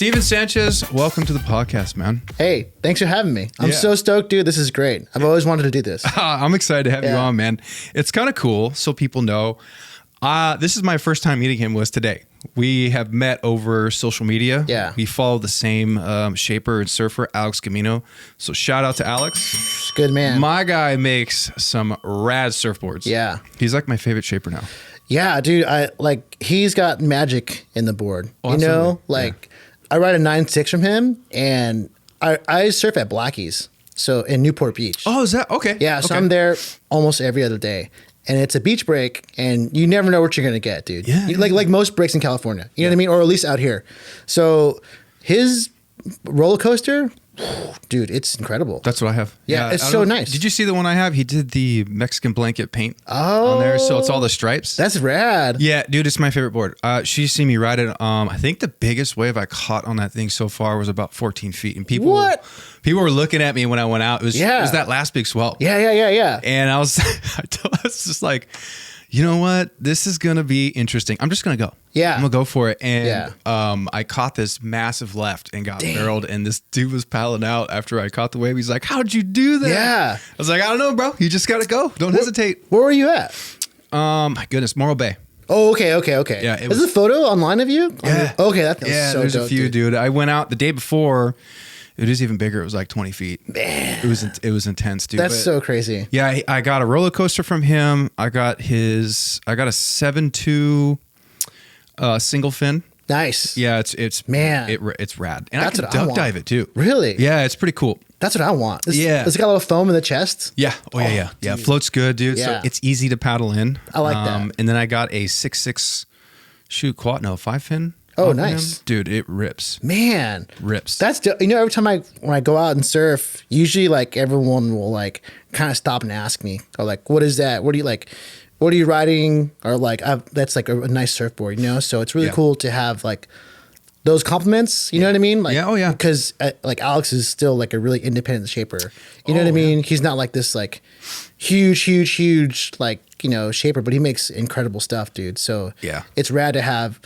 Stephen Sanchez, welcome to the podcast, man. Hey, thanks for having me. I'm so stoked, dude. This is great. I've always wanted to do this. I'm excited to have you on, man. It's kind of cool, so people know. This is my first time meeting him was today. We have met over social media. Yeah. We follow the same shaper and surfer, Alex Gamino. So shout out to Alex. Good man. My guy makes some rad surfboards. Yeah. He's like my favorite shaper now. Yeah, dude. He's got magic in the board. Oh, you know, absolutely. I ride a 9.6 from him, and I surf at Blackie's, so in Newport Beach. Oh, is that okay? Yeah, so okay. I'm there almost every other day. And it's a beach break, and you never know what you're gonna get, dude. Yeah. Like most breaks in California, you know what I mean, or at least out here. So his roller coaster, dude, it's incredible. That's what I have. Yeah, it's so nice. Did you see the one I have? He did the Mexican blanket paint on there, so it's all the stripes. That's rad. Yeah, dude, it's my favorite board. She's seen me ride it. I think the biggest wave I caught on that thing so far was about 14 feet, and people were looking at me when I went out. It was that last big swell. Yeah. And I was just like, you know what? This is gonna be interesting. I'm just gonna go. Yeah. I'm gonna go for it. And I caught this massive left and got barreled. And this dude was paddling out after I caught the wave. He's like, "How'd you do that?" Yeah. I was like, "I don't know, bro. You just gotta go. Don't hesitate." Where were you at? My goodness, Morro Bay. Oh, okay. Yeah, Is a photo online of you? Yeah. Okay, that feels so there's dope, a few, dude. I went out the day before. It was even bigger. It was like 20 feet. Man, it was intense, dude. That's so crazy. Yeah, I got a roller coaster from him. I got a 7.2 single fin. Nice. Yeah, it's rad. And That's I what can I duck want. dive it too. Really? Yeah, it's pretty cool. That's what I want. It's got a little foam in the chest. Yeah. Oh, yeah. It floats good, dude. Yeah. So it's easy to paddle in. I like that. And then I got a 6.6 5 fin. Oh, off of nice. him. Dude, it rips. Man. Rips. That's every time when I go out and surf, usually like everyone will like kind of stop and ask me, or like, what is that? What are you riding? Or like, that's like a nice surfboard, you know? So it's really cool to have like those compliments, you know what I mean? Like, because like Alex is still like a really independent shaper. You know what I mean? He's not like this like huge like, you know, shaper, but he makes incredible stuff, dude. So it's rad to have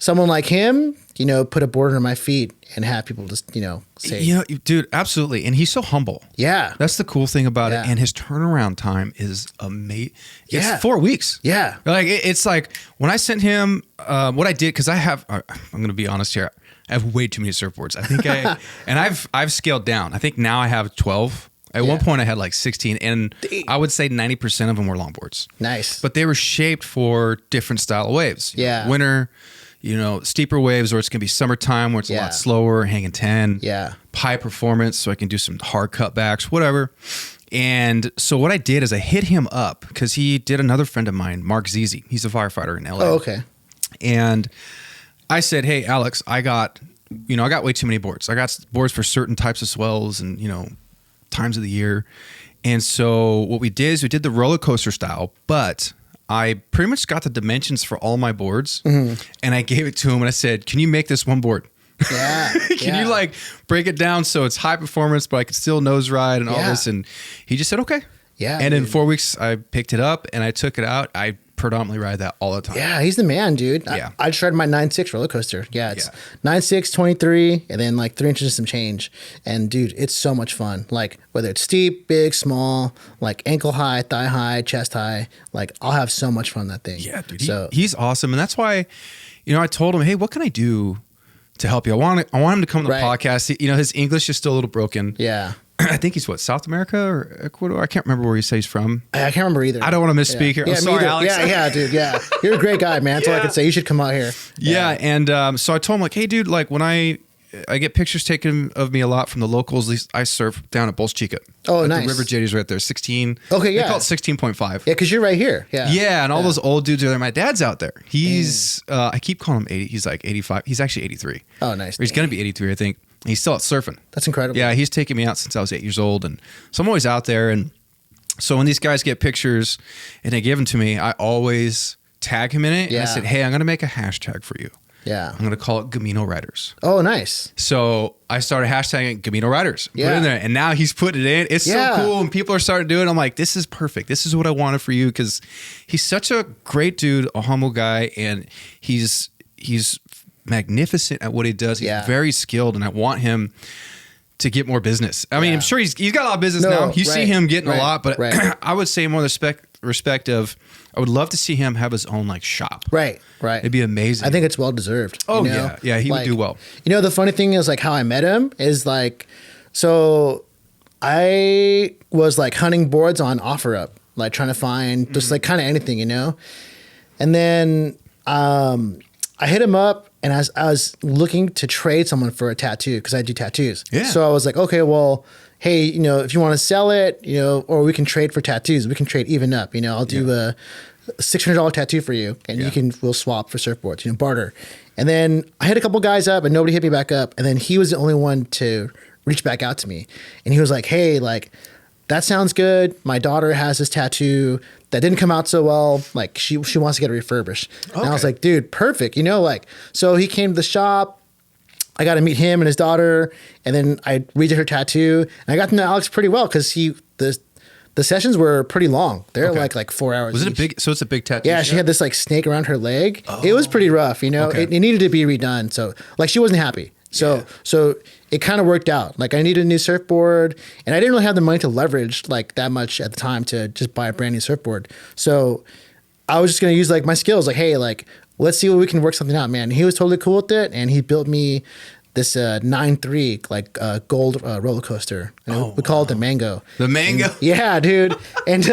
someone like him, you know, put a board under my feet and have people just, you know, say, you know, dude, absolutely. And he's so humble. Yeah. That's the cool thing about it. And his turnaround time is amazing. It's 4 weeks. Yeah. Like, it's like when I sent him, what I did, because I'm going to be honest here. I have way too many surfboards. I think I've scaled down. I think now I have 12. At one point I had like 16, and I would say 90% of them were longboards. Nice. But they were shaped for different style of waves. Yeah. Winter, you know, steeper waves, or it's going to be summertime where it's a lot slower, hanging 10. Yeah. High performance, so I can do some hard cutbacks, whatever. And so what I did is I hit him up because he did another friend of mine, Mark Zizi. He's a firefighter in LA. Oh, okay. And I said, "Hey, Alex, I got way too many boards. I got boards for certain types of swells and, you know, times of the year." And so what we did is we did the roller coaster style, but I pretty much got the dimensions for all my boards, and I gave it to him and I said, "Can you make this one board? Yeah. Can you like break it down so it's high performance, but I can still nose ride and all this?" And he just said, "Okay." Yeah. And in 4 weeks, I picked it up and I took it out. I predominantly ride that all the time. Yeah, he's the man, dude. Yeah. I just ride my 9.6 roller coaster. Yeah, it's 9.6, 23, and then like 3 inches of some change. And dude, it's so much fun. Like whether it's steep, big, small, like ankle high, thigh high, chest high, like I'll have so much fun on that thing. Yeah, dude. He's awesome. And that's why, you know, I told him, "Hey, what can I do to help you? I want him to come to the podcast." You know, his English is still a little broken. Yeah. I think he's South America or Ecuador? I can't remember where he says he's from. I can't remember either. I don't want to misspeak here. I'm sorry, Alex. Yeah, dude. Yeah. You're a great guy, man. That's all I can say. You should come out here. Yeah. And so I told him, like, "Hey, dude, like when I get pictures taken of me a lot from the locals. At least I surf down at Bolsa Chica. Oh, nice. The river jetty's right there, 16. Okay, yeah. They call it 16.5. Yeah, because you're right here. Yeah. Yeah, and all those old dudes are there. My dad's out there. He's, I keep calling him 80. He's like 85. He's actually 83. Oh, nice. Or he's going to be 83, I think. He's still out surfing. That's incredible. Yeah, he's taken me out since I was 8 years old. And so I'm always out there. And so when these guys get pictures and they give them to me, I always tag him in it. Yeah. And I said, hey, I'm going to make a hashtag for you. Yeah. I'm going to call it Gamino Riders. Oh, nice. So I started hashtagging Gamino Riders. Yeah. Put it in there. And now he's put it in. It's Yeah. so cool. And people are starting to do it. I'm like, this is perfect. This is what I wanted for you. Because he's such a great dude, a humble guy. And he's magnificent at what he does. He's Yeah. very skilled, and I want him to get more business. I mean, I'm sure he's got a lot of business now. You see him getting a lot, but I would say more respect of, I would love to see him have his own like shop. Right. It'd be amazing. I think it's well deserved. Oh, you know? yeah. He would do well. You know, the funny thing is like how I met him is like, so I was like hunting boards on OfferUp, like trying to find just like kind of anything, you know? And then I hit him up, and I was looking to trade someone for a tattoo because I do tattoos. Yeah. So I was like, okay, well, hey, you know, if you want to sell it, you know, or we can trade for tattoos. We can trade even up. You know, I'll do a $600 tattoo for you, and we'll swap for surfboards. You know, barter. And then I hit a couple guys up, and nobody hit me back up. And then he was the only one to reach back out to me, and he was like, hey, like, that sounds good. My daughter has this tattoo that didn't come out so well. Like she wants to get it refurbished. Okay. And I was like, dude, perfect. You know, like, so he came to the shop. I got to meet him and his daughter. And then I redid her tattoo. And I got to know Alex pretty well because the sessions were pretty long. They're like 4 hours. Was it each. a big, so it's a big tattoo? Yeah. She had this like snake around her leg. Oh. It was pretty rough, you know, it needed to be redone. So like she wasn't happy. So it kind of worked out. Like I needed a new surfboard, and I didn't really have the money to leverage like that much at the time to just buy a brand new surfboard. So I was just going to use like my skills. Like, hey, like let's see what we can work something out, man. And he was totally cool with it, and he built me this 9.3 like gold roller coaster. And we call it the Mango. The Mango. And, yeah, dude. And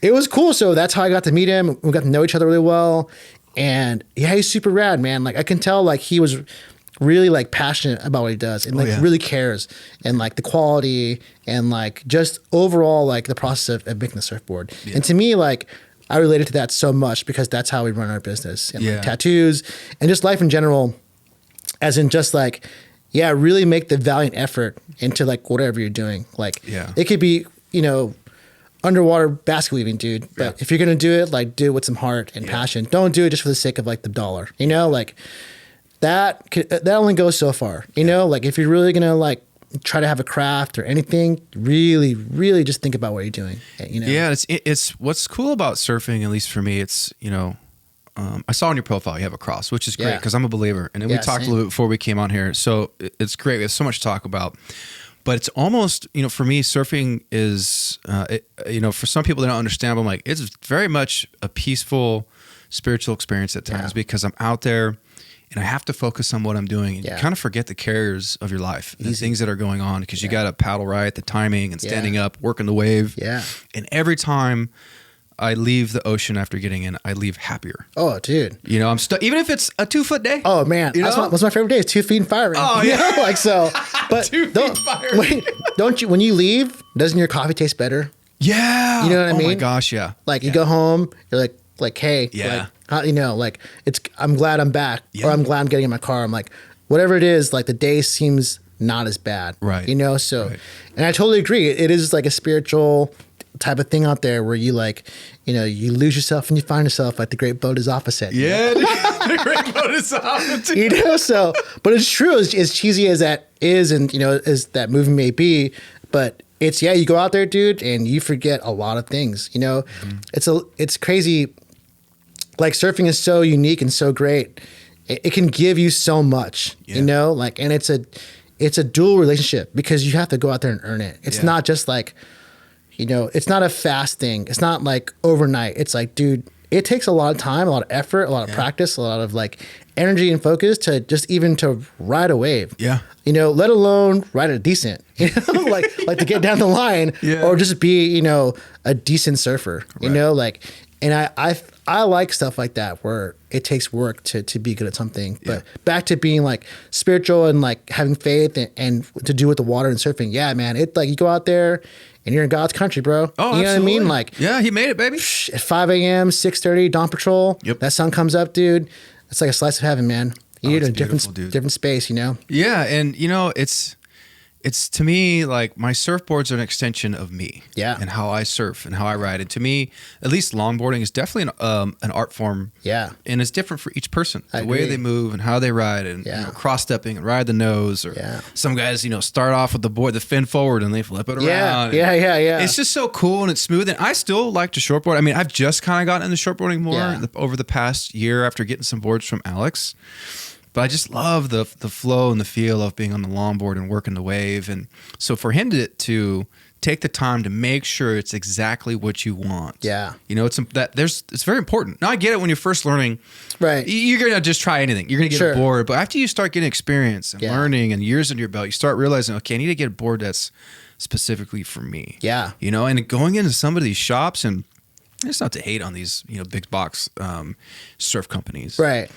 it was cool. So that's how I got to meet him. We got to know each other really well. And yeah, he's super rad, man. Like I can tell like he was really like passionate about what he does, and like really cares, and like the quality, and like just overall like the process of making the surfboard. Yeah. And to me, like I related to that so much because that's how we run our business, and like tattoos and just life in general, as in just like, really make the valiant effort into like whatever you're doing. Like it could be, you know, underwater basket weaving, dude. But if you're going to do it, like do it with some heart and passion. Don't do it just for the sake of like the dollar, you know, like that only goes so far, you know, like if you're really going to like try to have a craft or anything, really, really just think about what you're doing, you know? Yeah. It's what's cool about surfing, at least for me, it's, you know, I saw on your profile you have a cross, which is great because I'm a believer. And then we talked a little bit before we came on here. So it's great. We have so much to talk about. But it's almost, you know, for me, surfing is, you know, for some people they don't understand, but I'm like, it's very much a peaceful, spiritual experience at times because I'm out there and I have to focus on what I'm doing. And you kind of forget the cares of your life, the things that are going on, because you got to paddle right, the timing and standing up, working the wave. Yeah. And every time I leave the ocean after getting in, I leave happier. Oh, dude. You know, I'm stuck, even if it's a 2 foot day. Oh, man. You know? What's my favorite day? Is 2 feet and firing. Oh, yeah. You know? Like, so, but 2 feet firing. Don't you, when you leave, doesn't your coffee taste better? Yeah. You know what I mean? Oh my gosh. Yeah. Like you go home, you're like, hey, you know, like I'm glad I'm back, or I'm glad I'm getting in my car. I'm like, whatever it is, like the day seems not as bad. Right. You know? So, and I totally agree. It is like a spiritual type of thing out there where you like, you know, you lose yourself and you find yourself, like the great boat is opposite. Yeah. The great boat is opposite. You know, so, but it's true, as cheesy as that is, and, you know, as that movie may be, but it's, you go out there, dude, and you forget a lot of things, you know. It's crazy. Like surfing is so unique and so great. It can give you so much, you know, like, and it's a dual relationship because you have to go out there and earn it. It's not just like, you know, it's not a fast thing. It's not like overnight. It's like, dude, it takes a lot of time, a lot of effort, a lot of practice, a lot of like energy and focus to just even to ride a wave. Yeah. You know, let alone ride a decent, you know, like to get down the line or just be, you know, a decent surfer, you know, like, and I like stuff like that where it takes work to be good at something. But back to being like spiritual and like having faith and to do with the water and surfing. Yeah, man. It like you go out there and you're in God's country, bro. Oh, you know absolutely. what I mean? Like, yeah, he made it, baby. At 5 a.m., 6:30, dawn patrol. Yep. That sun comes up, dude. It's like a slice of heaven, man. You're in a different space, you know? Yeah. And you know, it's to me, like my surfboards are an extension of me and how I surf and how I ride. And to me, at least longboarding is definitely an art form. Yeah. And it's different for each person, the way they move and how they ride and you know, cross-stepping and ride the nose. Or some guys, you know, start off with the fin forward and they flip it around. Yeah. It's just so cool and it's smooth. And I still like to shortboard. I mean, I've just kind of gotten into shortboarding more over the past year after getting some boards from Alex. But I just love the flow and the feel of being on the longboard and working the wave. And so for him to take the time to make sure it's exactly what you want. Yeah. You know, it's very important. Now I get it when you're first learning. Right. You're going to just try anything. You're going to get Sure. bored. But after you start getting experience and learning and years under your belt, you start realizing, okay, I need to get a board that's specifically for me. Yeah. You know, and going into some of these shops, and it's not to hate on these, you know, big box surf companies. Right.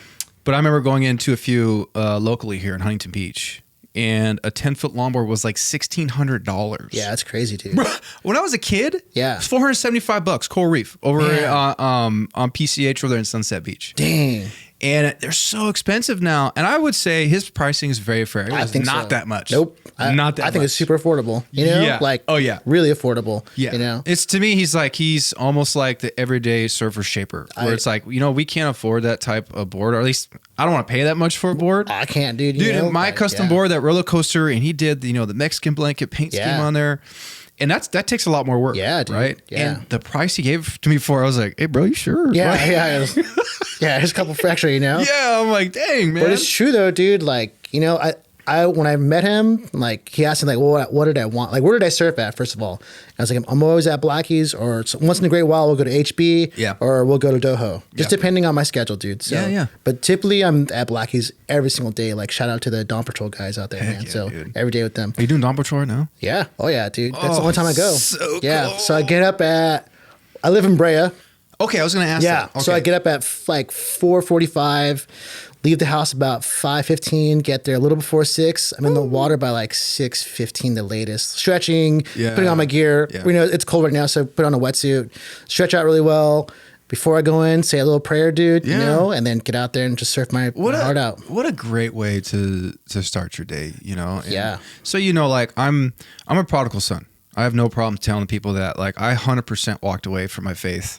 But I remember going into a few locally here in Huntington Beach, and a 10-foot longboard was like $1,600. Yeah, that's crazy, dude. When I was a kid, Yeah. it was $475 Coral Reef over on PCH over there in Sunset Beach. Dang. And they're so expensive now. And I would say his pricing is very fair. It was not that much. Nope. Not that much. I think it's super affordable. You know? Yeah. Like, oh, yeah. Really affordable. Yeah. You know? It's to me, he's almost like the everyday surfer shaper, where it's like, you know, we can't afford that type of board, or at least I don't want to pay that much for a board. I can't, dude. Dude, You know? my custom board, that roller coaster, and he did, you know, the Mexican blanket paint scheme on there. And that takes a lot more work. Yeah, dude. Right? Yeah. And the price he gave to me for, I was like, hey, bro, you sure? Yeah, Like, yeah. Yeah, there's a couple fracture, you know? yeah, I'm like, dang, man. But it's true though, dude. Like, you know, I when I met him, like he asked me like, well, what did I want? Like, where did I surf at? First of all, I was like, I'm always at Blackie's, or once in a great while we'll go to HB, or we'll go to Doho, just depending on my schedule, dude. So, yeah. But typically I'm at Blackie's every single day. Like, shout out to the Dawn Patrol guys out there, man. Yeah, so dude. every day with them. Are you doing Dawn Patrol right now? Yeah. Oh yeah, dude. That's the only time I go. So yeah. cool. So I get up at. I live in Brea. Okay, I was going to ask that. Okay. So I get up at like 4:45, leave the house about 5:15, get there a little before 6. I'm in the water by like 6:15 the latest. Stretching, putting on my gear. Yeah. You know, it's cold right now, so put on a wetsuit, stretch out really well. Before I go in, say a little prayer, dude, you know, and then get out there and just surf my heart out. What a great way to start your day, you know? And yeah. So, you know, like I'm a prodigal son. I have no problem telling people that, like, I 100% walked away from my faith.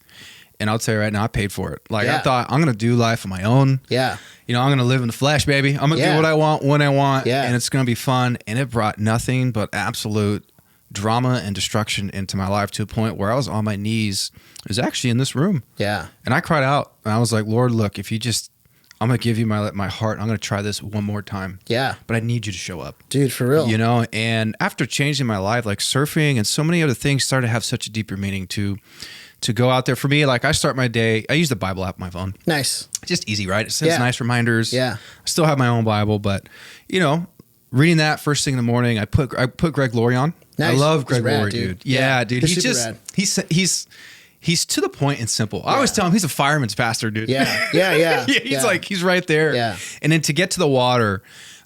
And I'll tell you right now, I paid for it. Like, I thought, I'm going to do life on my own. Yeah. You know, I'm going to live in the flesh, baby. I'm going to do what I want, when I want. Yeah. And it's going to be fun. And it brought nothing but absolute drama and destruction into my life, to a point where I was on my knees. It was actually in this room. Yeah. And I cried out. And I was like, Lord, look, if you just, I'm going to give you my heart. I'm going to try this one more time. Yeah. But I need you to show up. Dude, for real. You know, and after changing my life, like surfing and so many other things started to have such a deeper meaning to go out there. For me, like, I start my day, I use the Bible app on my phone. Nice. It's just easy, right? It sends nice reminders. Yeah. I still have my own Bible, but, you know, reading that first thing in the morning, I put Greg Laurie on. Nice. I love Greg Laurie, dude. Yeah, dude. He's to the point and simple. I always tell him he's a fireman's pastor, dude. Yeah. He's like, he's right there. Yeah. And then to get to the water,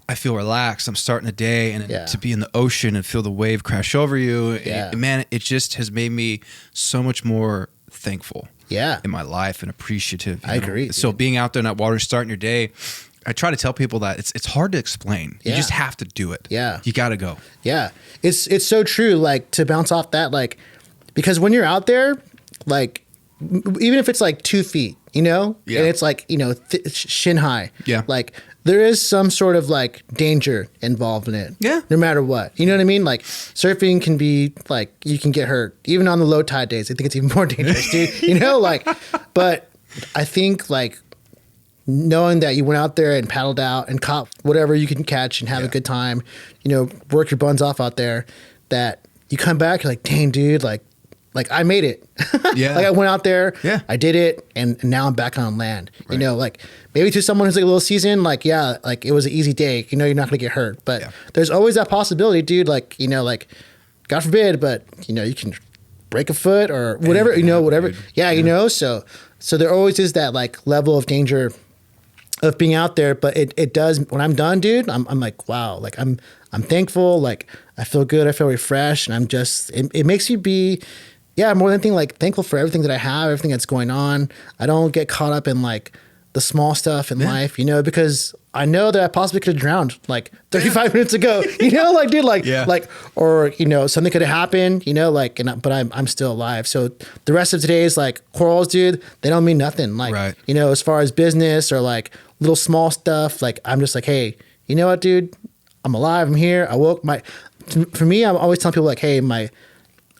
I feel relaxed. I'm starting the day, and to be in the ocean and feel the wave crash over you. Yeah. Man, it just has made me so much more thankful. Yeah. In my life, and appreciative. I agree. So being out there in that water, starting your day, I try to tell people that it's hard to explain. You just have to do it. Yeah. You got to go. Yeah. It's so true. Like, to bounce off that, like, because when you're out there, like, even if it's like 2 feet, you know, and it's like, you know, shin high. Yeah. Like, there is some sort of like danger involved in it. Yeah. No matter what. You know what I mean? Like, surfing can be like, you can get hurt. Even on the low tide days, I think it's even more dangerous, dude. You know, like, but I think, like, knowing that you went out there and paddled out and caught whatever you can catch and have a good time, you know, work your buns off out there, that you come back, you're like, dang, dude, like I made it. Yeah. Like, I went out there, I did it, and now I'm back on land. Right. You know, like, maybe to someone who's like a little seasoned, like, yeah, like, it was an easy day. You know, you're not going to get hurt. But there's always that possibility, dude. Like, you know, like, God forbid, but, you know, you can break a foot or whatever, you know, whatever. Yeah, you know, so there always is that, like, level of danger of being out there. But it does, when I'm done, dude, I'm like, wow, like, I'm thankful. Like, I feel good. I feel refreshed. And I'm just, it makes you be, more than anything, like, thankful for everything that I have, everything that's going on. I don't get caught up in, like, the small stuff in life, you know, because I know that I possibly could have drowned like 35 minutes ago, you know, like, dude, like, like, or, you know, something could have happened, you know, like, but I'm still alive. So the rest of today is like corals, dude, they don't mean nothing. Like, you know, as far as business or like little small stuff, like, I'm just like, hey, you know what, dude, I'm alive. I'm here. I woke for me, I'm always telling people, like, hey,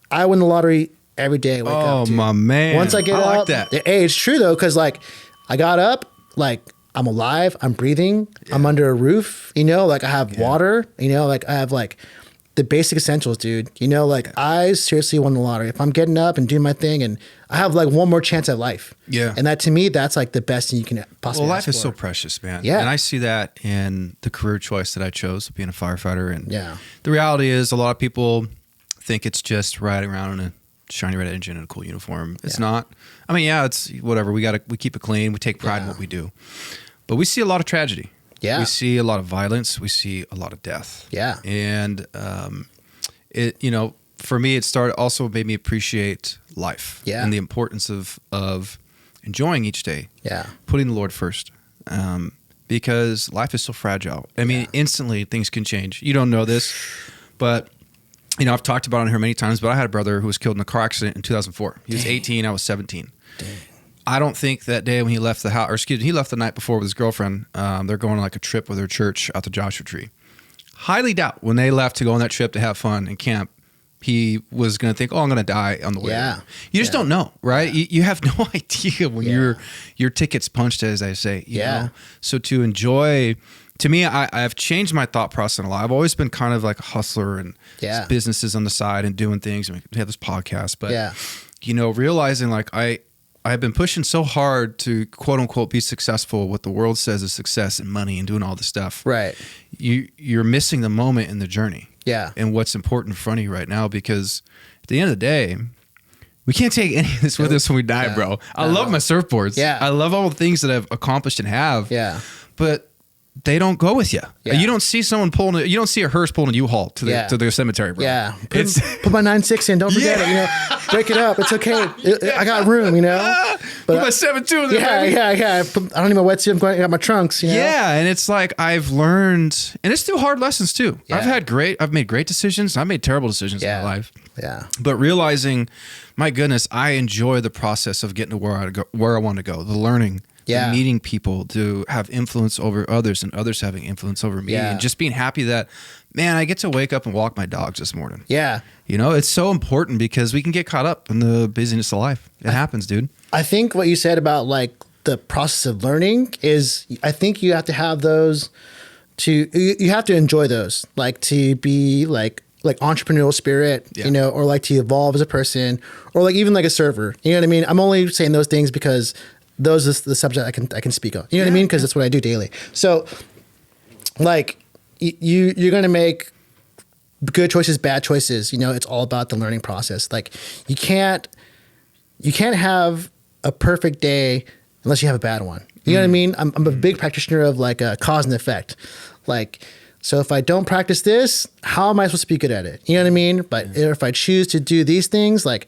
I win the lottery every day I wake up, dude. My man. Once I get up, like that. Hey, it's true though, because, like, I got up, like, I'm alive, I'm breathing, I'm under a roof, you know, like I have water, you know, like I have like the basic essentials, dude. You know, like I seriously won the lottery. If I'm getting up and doing my thing and I have like one more chance at life. Yeah. And that to me, that's like the best thing you can possibly Well, life ask is for. so precious, man. Yeah. And I see that in the career choice that I chose, being a firefighter. And Yeah. the reality is a lot of people think it's just riding around in a shiny red engine and a cool uniform. It's not. I mean, yeah, it's whatever. We keep it clean. We take pride in what we do. But we see a lot of tragedy. Yeah. We see a lot of violence. We see a lot of death. Yeah. And it, you know, for me, also made me appreciate life. Yeah. And the importance of enjoying each day. Yeah. Putting the Lord first. Because life is so fragile. I mean, instantly things can change. You don't know this, but you know, I've talked about it on here many times, but I had a brother who was killed in a car accident in 2004. He was 18, I was 17. Dang. I don't think that day when he left the house, or excuse me, he left the night before with his girlfriend. They're going on like a trip with their church out to Joshua Tree. Highly doubt when they left to go on that trip to have fun and camp, he was going to think, oh, I'm going to die on the way. Yeah. You just don't know, right? You have no idea when your ticket's punched, as I say. You know? So to enjoy, to me, I've changed my thought process a lot. I've always been kind of like a hustler and businesses on the side and doing things. I mean, we have this podcast, but you know, realizing like I've been pushing so hard to quote unquote be successful, what the world says is success and money and doing all this stuff. Right. You're missing the moment in the journey. Yeah. And what's important in front of you right now, because at the end of the day, we can't take any of this with us when we die, bro. I love my surfboards. Yeah. I love all the things that I've accomplished and have. Yeah. But they don't go with you. Yeah. You don't see someone you don't see a hearse pulling a U-Haul to their cemetery, bro. Yeah. Put my 9.6 in. Don't forget it. You know, break it up. It's okay. I got room, you know. But put my 7.2 in there. Yeah. I don't need my wetsuit. I got my trunks. You know? Yeah. And it's like I've learned, and it's through hard lessons too. Yeah. I've made great decisions. I've made terrible decisions in my life. Yeah. But realizing, my goodness, I enjoy the process of getting to where I want to go, the learning. Yeah. Meeting people, to have influence over others and others having influence over me. Yeah. And just being happy that, man, I get to wake up and walk my dogs this morning. Yeah. You know, it's so important because we can get caught up in the busyness of life. It happens, dude. I think what you said about like the process of learning is, I think you have to have those you have to enjoy those, like to be like entrepreneurial spirit, you know, or like to evolve as a person, or like even like a server. You know what I mean? I'm only saying those things because those are the subject I can speak on. You know what I mean? Because that's what I do daily. So, like, you're gonna make good choices, bad choices. You know, it's all about the learning process. Like, you can't have a perfect day unless you have a bad one. You know what I mean? I'm a big practitioner of like a cause and effect. Like, so if I don't practice this, how am I supposed to be good at it? You know what I mean? But if I choose to do these things, like,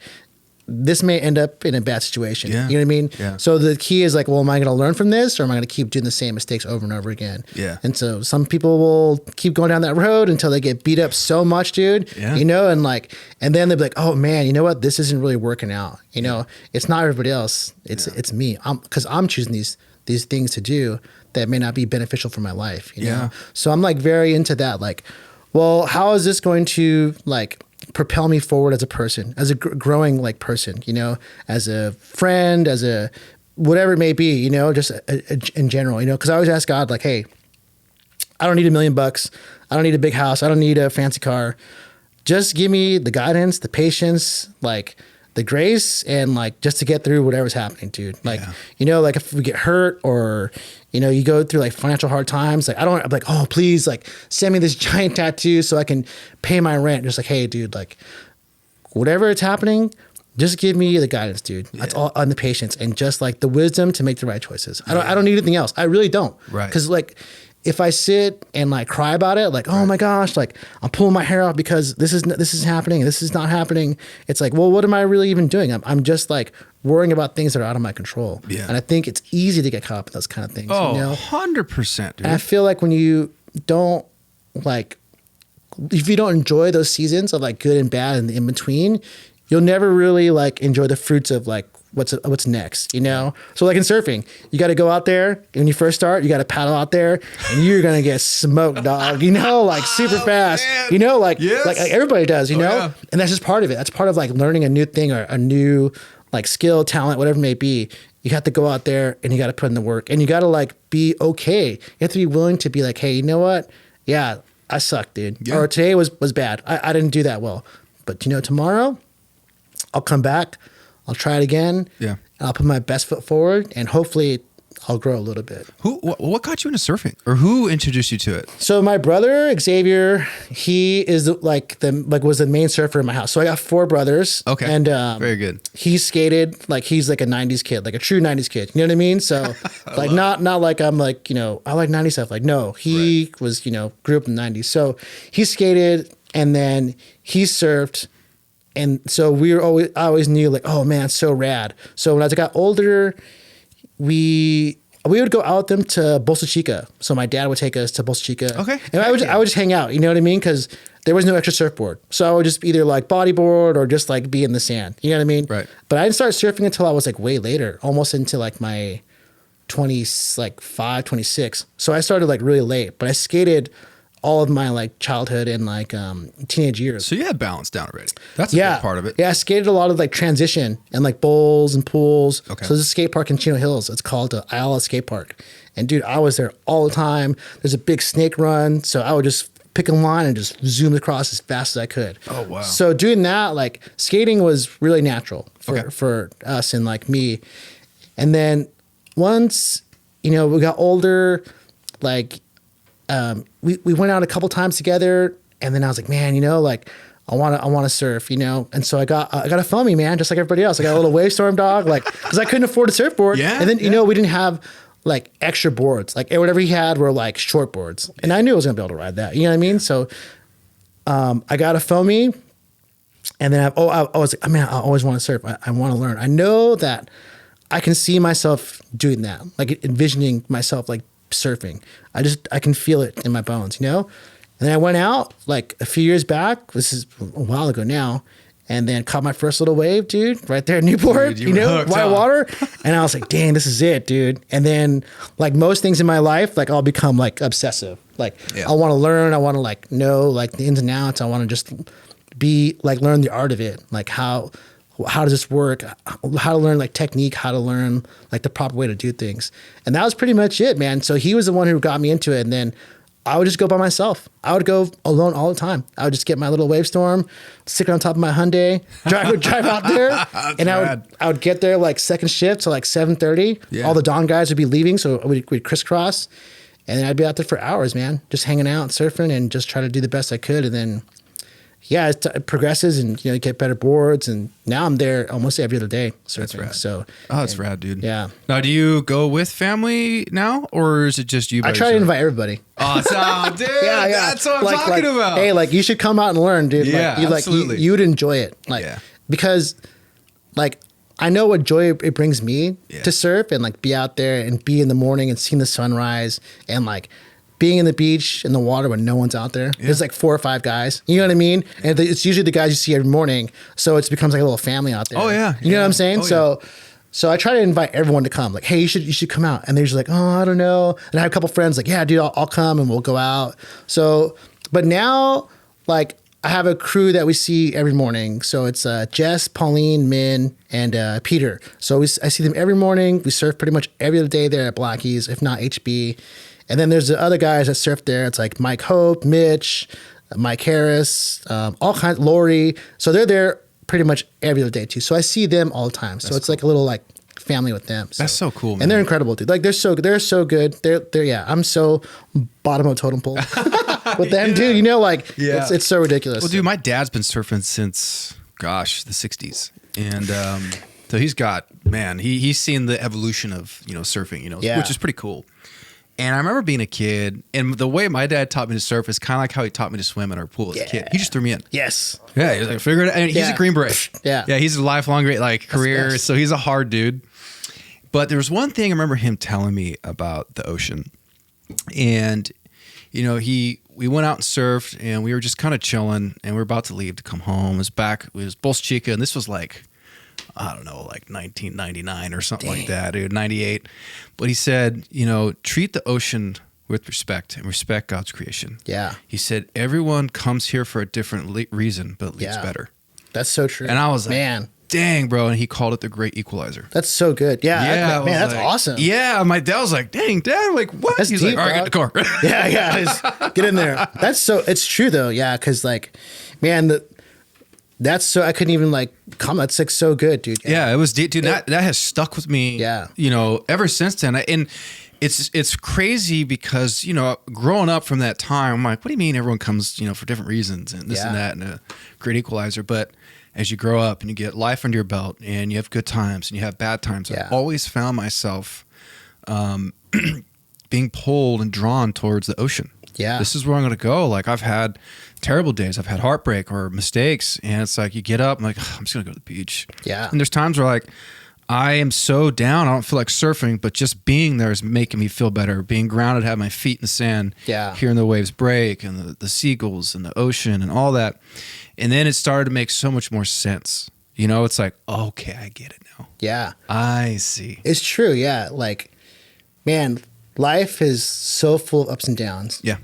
this may end up in a bad situation. Yeah. You know what I mean? Yeah. So the key is like, well, am I going to learn from this, or am I going to keep doing the same mistakes over and over again? Yeah. And so some people will keep going down that road until they get beat up so much, dude. Yeah. You know, and then they'll be like, oh man, you know what? This isn't really working out. You know, it's not everybody else. It's me. Because I'm choosing these things to do that may not be beneficial for my life. You know? So I'm like very into that. Like, well, how is this going to like propel me forward as a person, as a growing like person, you know, as a friend, as a whatever it may be, you know, just in general, you know, because I always ask God, like, hey, I don't need $1 million. I don't need a big house. I don't need a fancy car. Just give me the guidance, the patience, like the grace, and like just to get through whatever's happening, dude. Like, you know, like if we get hurt, or, you know, you go through like financial hard times, like I'm like, oh, please, like send me this giant tattoo so I can pay my rent. Just like, hey, dude, like whatever it's happening, just give me the guidance, dude. That's all, and the patience, and just like the wisdom to make the right choices. I don't need anything else. I really don't. Right. Because like, if I sit and like cry about it, like, oh my gosh, like I'm pulling my hair out because this is happening, this is not happening. It's like, well, what am I really even doing? I'm just like worrying about things that are out of my control. Yeah. And I think it's easy to get caught up in those kind of things. Oh, you know? 100%, dude. And I feel like when you don't like, if you don't enjoy those seasons of like good and bad and the in between, you'll never really like enjoy the fruits of like what's next, you know? So like in surfing, you got to go out there. When you first start, you got to paddle out there, and you're going to get smoked, dog, you know, like super fast, man. You know, like everybody does, you know? Yeah. And that's just part of it. That's part of like learning a new thing or a new like skill, talent, whatever it may be. you have to go out there and you got to put in the work, and you got to like be okay. You have to be willing to be like, hey, you know what? Yeah, I suck, dude. Yeah. Or today was bad. I didn't do that well. But tomorrow I'll come back. I'll try it again. Yeah. And I'll put my best foot forward, and hopefully I'll grow a little bit. What got you into surfing, or who introduced you to it? So my brother Xavier, he is was the main surfer in my house. So I got 4 brothers. Okay. And very good. He skated like he's like a 90s kid, like a true 90s kid. You know what I mean? So like not like I'm like, I like 90s stuff. Like no, he was, grew up in the 90s. So he skated and then he surfed. And so I always knew like, oh man, it's so rad. So when I got older, we would go out with them to Bolsa Chica. So my dad would take us to Bolsa Chica. Okay. And I would just hang out, you know what I mean? Because there was no extra surfboard. So I would just either like bodyboard or just like be in the sand. You know what I mean? Right. But I didn't start surfing until I was like way later, almost into like my 25, 26. So I started like really late, but I skated all of my like childhood and like teenage years. So you had balance down already. That's a big part of it. Yeah, I skated a lot of like transition and like bowls and pools. Okay. So there's a skate park in Chino Hills. It's called the Ayala Skate Park. And dude, I was there all the time. There's a big snake run. So I would just pick a line and just zoom across as fast as I could. Oh, wow. So doing that, like skating was really natural Okay. for us and like me. And then once, we got older, like we went out a couple times together, and then I was like, man, like I want to surf, and so I got a foamy, man, just like everybody else. I got a little Wavestorm dog, like because I couldn't afford a surfboard. Yeah, and then we didn't have like extra boards, like whatever he had were like short boards, and I knew I was gonna be able to ride that. You know what I mean? So I got a foamy, and then I was like, I always want to surf. I want to learn. I know that I can see myself doing that, like envisioning myself like surfing. I can feel it in my bones, And then I went out like a few years back. This is a while ago now. And then caught my first little wave, dude, right there in Newport, Dude, you were hooked, white huh? water. And I was like, dang, this is it, dude. And then like most things in my life, like I'll become like obsessive. Like I want to learn. I want to like know like the ins and outs. I want to just be like, learn the art of it. Like how does this work? How to learn like technique, how to learn like the proper way to do things. And that was pretty much it, man. So he was the one who got me into it. And then I would just go by myself. I would go alone all the time. I would just get my little Wavestorm, stick it on top of my Hyundai, drive out there. And I would get there like second shift, so like 7:30. Yeah. All the Dawn guys would be leaving. So we'd crisscross. And then I'd be out there for hours, man, just hanging out, surfing, and just try to do the best I could. And then it progresses, and you get better boards, and now I'm there almost every other day surfing. That's rad. So that's rad, dude. Yeah. Now, do you go with family now, or is it just you? I try to invite everybody. Awesome, dude. Yeah. That's what I'm talking about. Hey, like you should come out and learn, dude. Yeah, absolutely. You would enjoy it, because like I know what joy it brings me to surf and like be out there and be in the morning and seeing the sunrise and like being in the beach in the water when no one's out there. Yeah. There's like 4 or 5 guys. You know what I mean? And it's usually the guys you see every morning. So it becomes like a little family out there. Oh yeah. You know what I'm saying? So I try to invite everyone to come. Like, hey, you should come out. And they're just like, oh, I don't know. And I have a couple friends like, yeah, dude, I'll come and we'll go out. So, but now like I have a crew that we see every morning. So it's Jess, Pauline, Min, and Peter. So I see them every morning. We surf pretty much every other day there at Blackie's, if not HB. And then there's the other guys that surf there. It's like Mike Hope, Mitch, Mike Harris, all kinds, Lori. So they're there pretty much every other day too. So I see them all the time. So it's like a little like family with them. So. That's so cool, man. And they're incredible, dude. Like they're so good. They're I'm so bottom of totem pole with them, dude. It's so ridiculous. Well, dude, my dad's been surfing since the 60s. And so he's got, man, he's seen the evolution of, surfing, which is pretty cool. And I remember being a kid, and the way my dad taught me to surf is kind of like how he taught me to swim in our pool as a kid. He just threw me in. Yes. Yeah, he was like, figure it out. And he's a Green Beret. Yeah. Yeah, he's a lifelong great career, so he's a hard dude. But there was one thing I remember him telling me about the ocean. And, we went out and surfed, and we were just kind of chilling, and we were about to leave to come home. It was Bolsa Chica, and this was like, I don't know, like 1999 or something like that, dude, 98. But he said, treat the ocean with respect and respect God's creation. Yeah. He said, everyone comes here for a different reason, but leaves better. That's so true. And I was like, man, dang, bro. And he called it the great equalizer. That's so good. Yeah. Yeah, Man, that's like, awesome. Yeah. My dad was like, dang, dad. I'm like, what? That's He's deep, like, all right, bro. get the car. Yeah. Just get in there. It's true though. Yeah. Cause like, man, I couldn't even like comment. It's like so good, dude. Yeah, it was deep, dude. That has stuck with me. Yeah. Ever since then. And it's crazy because, growing up from that time, I'm like, what do you mean everyone comes, for different reasons and this and that and a great equalizer. But as you grow up and you get life under your belt and you have good times and you have bad times, I've always found myself being pulled and drawn towards the ocean. Yeah. This is where I'm going to go. Like I've had terrible days. I've had heartbreak or mistakes. And it's like you get up and like, I'm just going to go to the beach. Yeah. And there's times where like, I am so down. I don't feel like surfing, but just being there is making me feel better. Being grounded, have my feet in the sand, hearing the waves break and the seagulls and the ocean and all that. And then it started to make so much more sense. It's like, okay, I get it now. Yeah. I see. It's true. Yeah. Like, man, life is so full of ups and downs. Yeah.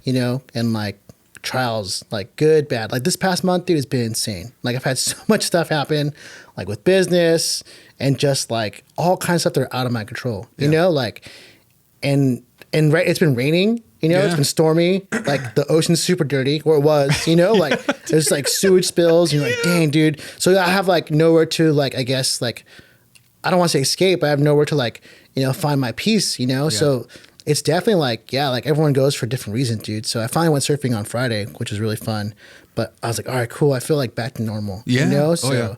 And like trials, like good, bad. Like this past month, dude, has been insane. Like I've had so much stuff happen, like with business and just like all kinds of stuff that are out of my control. You know, like, and right, it's been raining. It's been stormy. Like the ocean's super dirty, or it was. Like there's like sewage spills. You're like, dang, dude. So I have like nowhere to like, I guess like, I don't want to say escape. But I have nowhere to like, find my peace. So. It's definitely like, like everyone goes for different reasons, dude. So I finally went surfing on Friday, which was really fun. But I was like, all right, cool. I feel like back to normal. Yeah. So,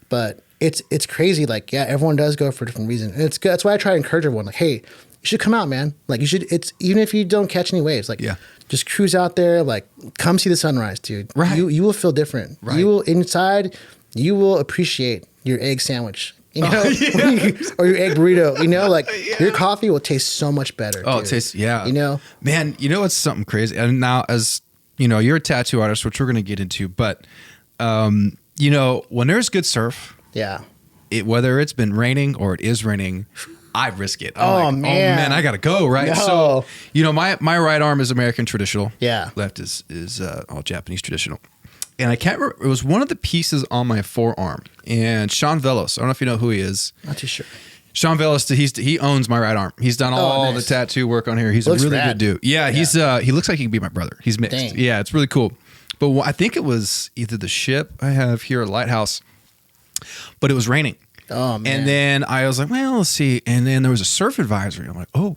but it's crazy. Like, everyone does go for different reasons. And it's good. That's why I try to encourage everyone. Like, hey, you should come out, man. Like you should, even if you don't catch any waves, like just cruise out there, like come see the sunrise, dude. Right. You will feel different. Right. You will appreciate your egg sandwich. Or your egg burrito, like your coffee will taste so much better. Oh, dude. It tastes, man, it's something crazy. And now as, you're a tattoo artist, which we're going to get into, but, when there's good surf, whether it's been raining or it is raining, I risk it. I'm like, man, I got to go. Right. No. So, my right arm is American traditional. Yeah. Left is all Japanese traditional. And I can't remember, it was one of the pieces on my forearm. And Sean Velos, I don't know if you know who he is. Not too sure. Sean Velos, he owns my right arm. He's done all the tattoo work on here. He's a really good dude. Yeah, he's he looks like he can be my brother. He's mixed. Dang. Yeah, it's really cool. But I think it was either the ship I have here at Lighthouse, but it was raining. Oh, man. And then I was like, well, let's see. And then there was a surf advisory. I'm like, oh.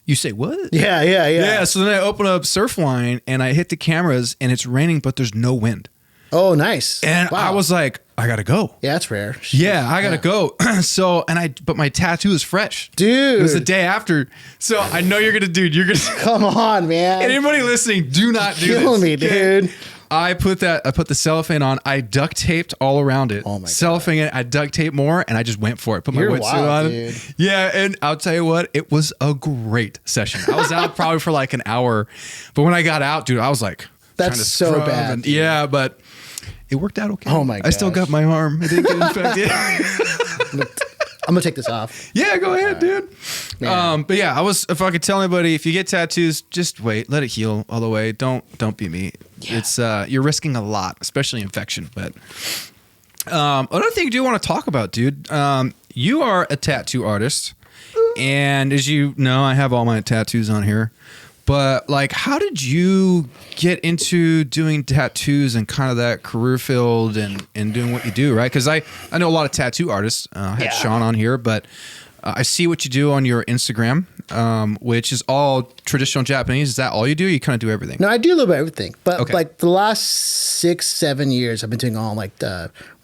You say what? Yeah. Yeah, so then I open up Surfline and I hit the cameras and it's raining, but there's no wind. Oh, nice. And I was like, I gotta go. Yeah, that's rare. Yeah, I gotta go. So, but my tattoo is fresh. Dude. It was the day after. So I know you're gonna come on, man. Anybody listening, do not do this. Kill me, dude. I put the cellophane on. I duct taped all around it. Oh my god. Cellophane it. I duct taped more, and I just went for it. Put my wetsuit on. Dude. Yeah, and I'll tell you what, it was a great session. I was out probably for like an hour, but when I got out, dude, I was like, that's so bad. Yeah, but it worked out okay. Oh my god. I still got my arm. It didn't get infected. I'm gonna take this off. Yeah, go ahead, dude. But yeah, if I could tell anybody, if you get tattoos, just wait, let it heal all the way. Don't be me. Yeah. It's you're risking a lot, especially infection. But another thing I do want to talk about, dude. You are a tattoo artist, and as you know, I have all my tattoos on here. But like, how did you get into doing tattoos and kind of that career field and doing what you do, right? Because I know a lot of tattoo artists. I had Sean on here, but I see what you do on your Instagram, which is all traditional Japanese. Is that all you do? You kind of do everything? No, I do a little bit of everything. But like the last 6-7 years, I've been doing all like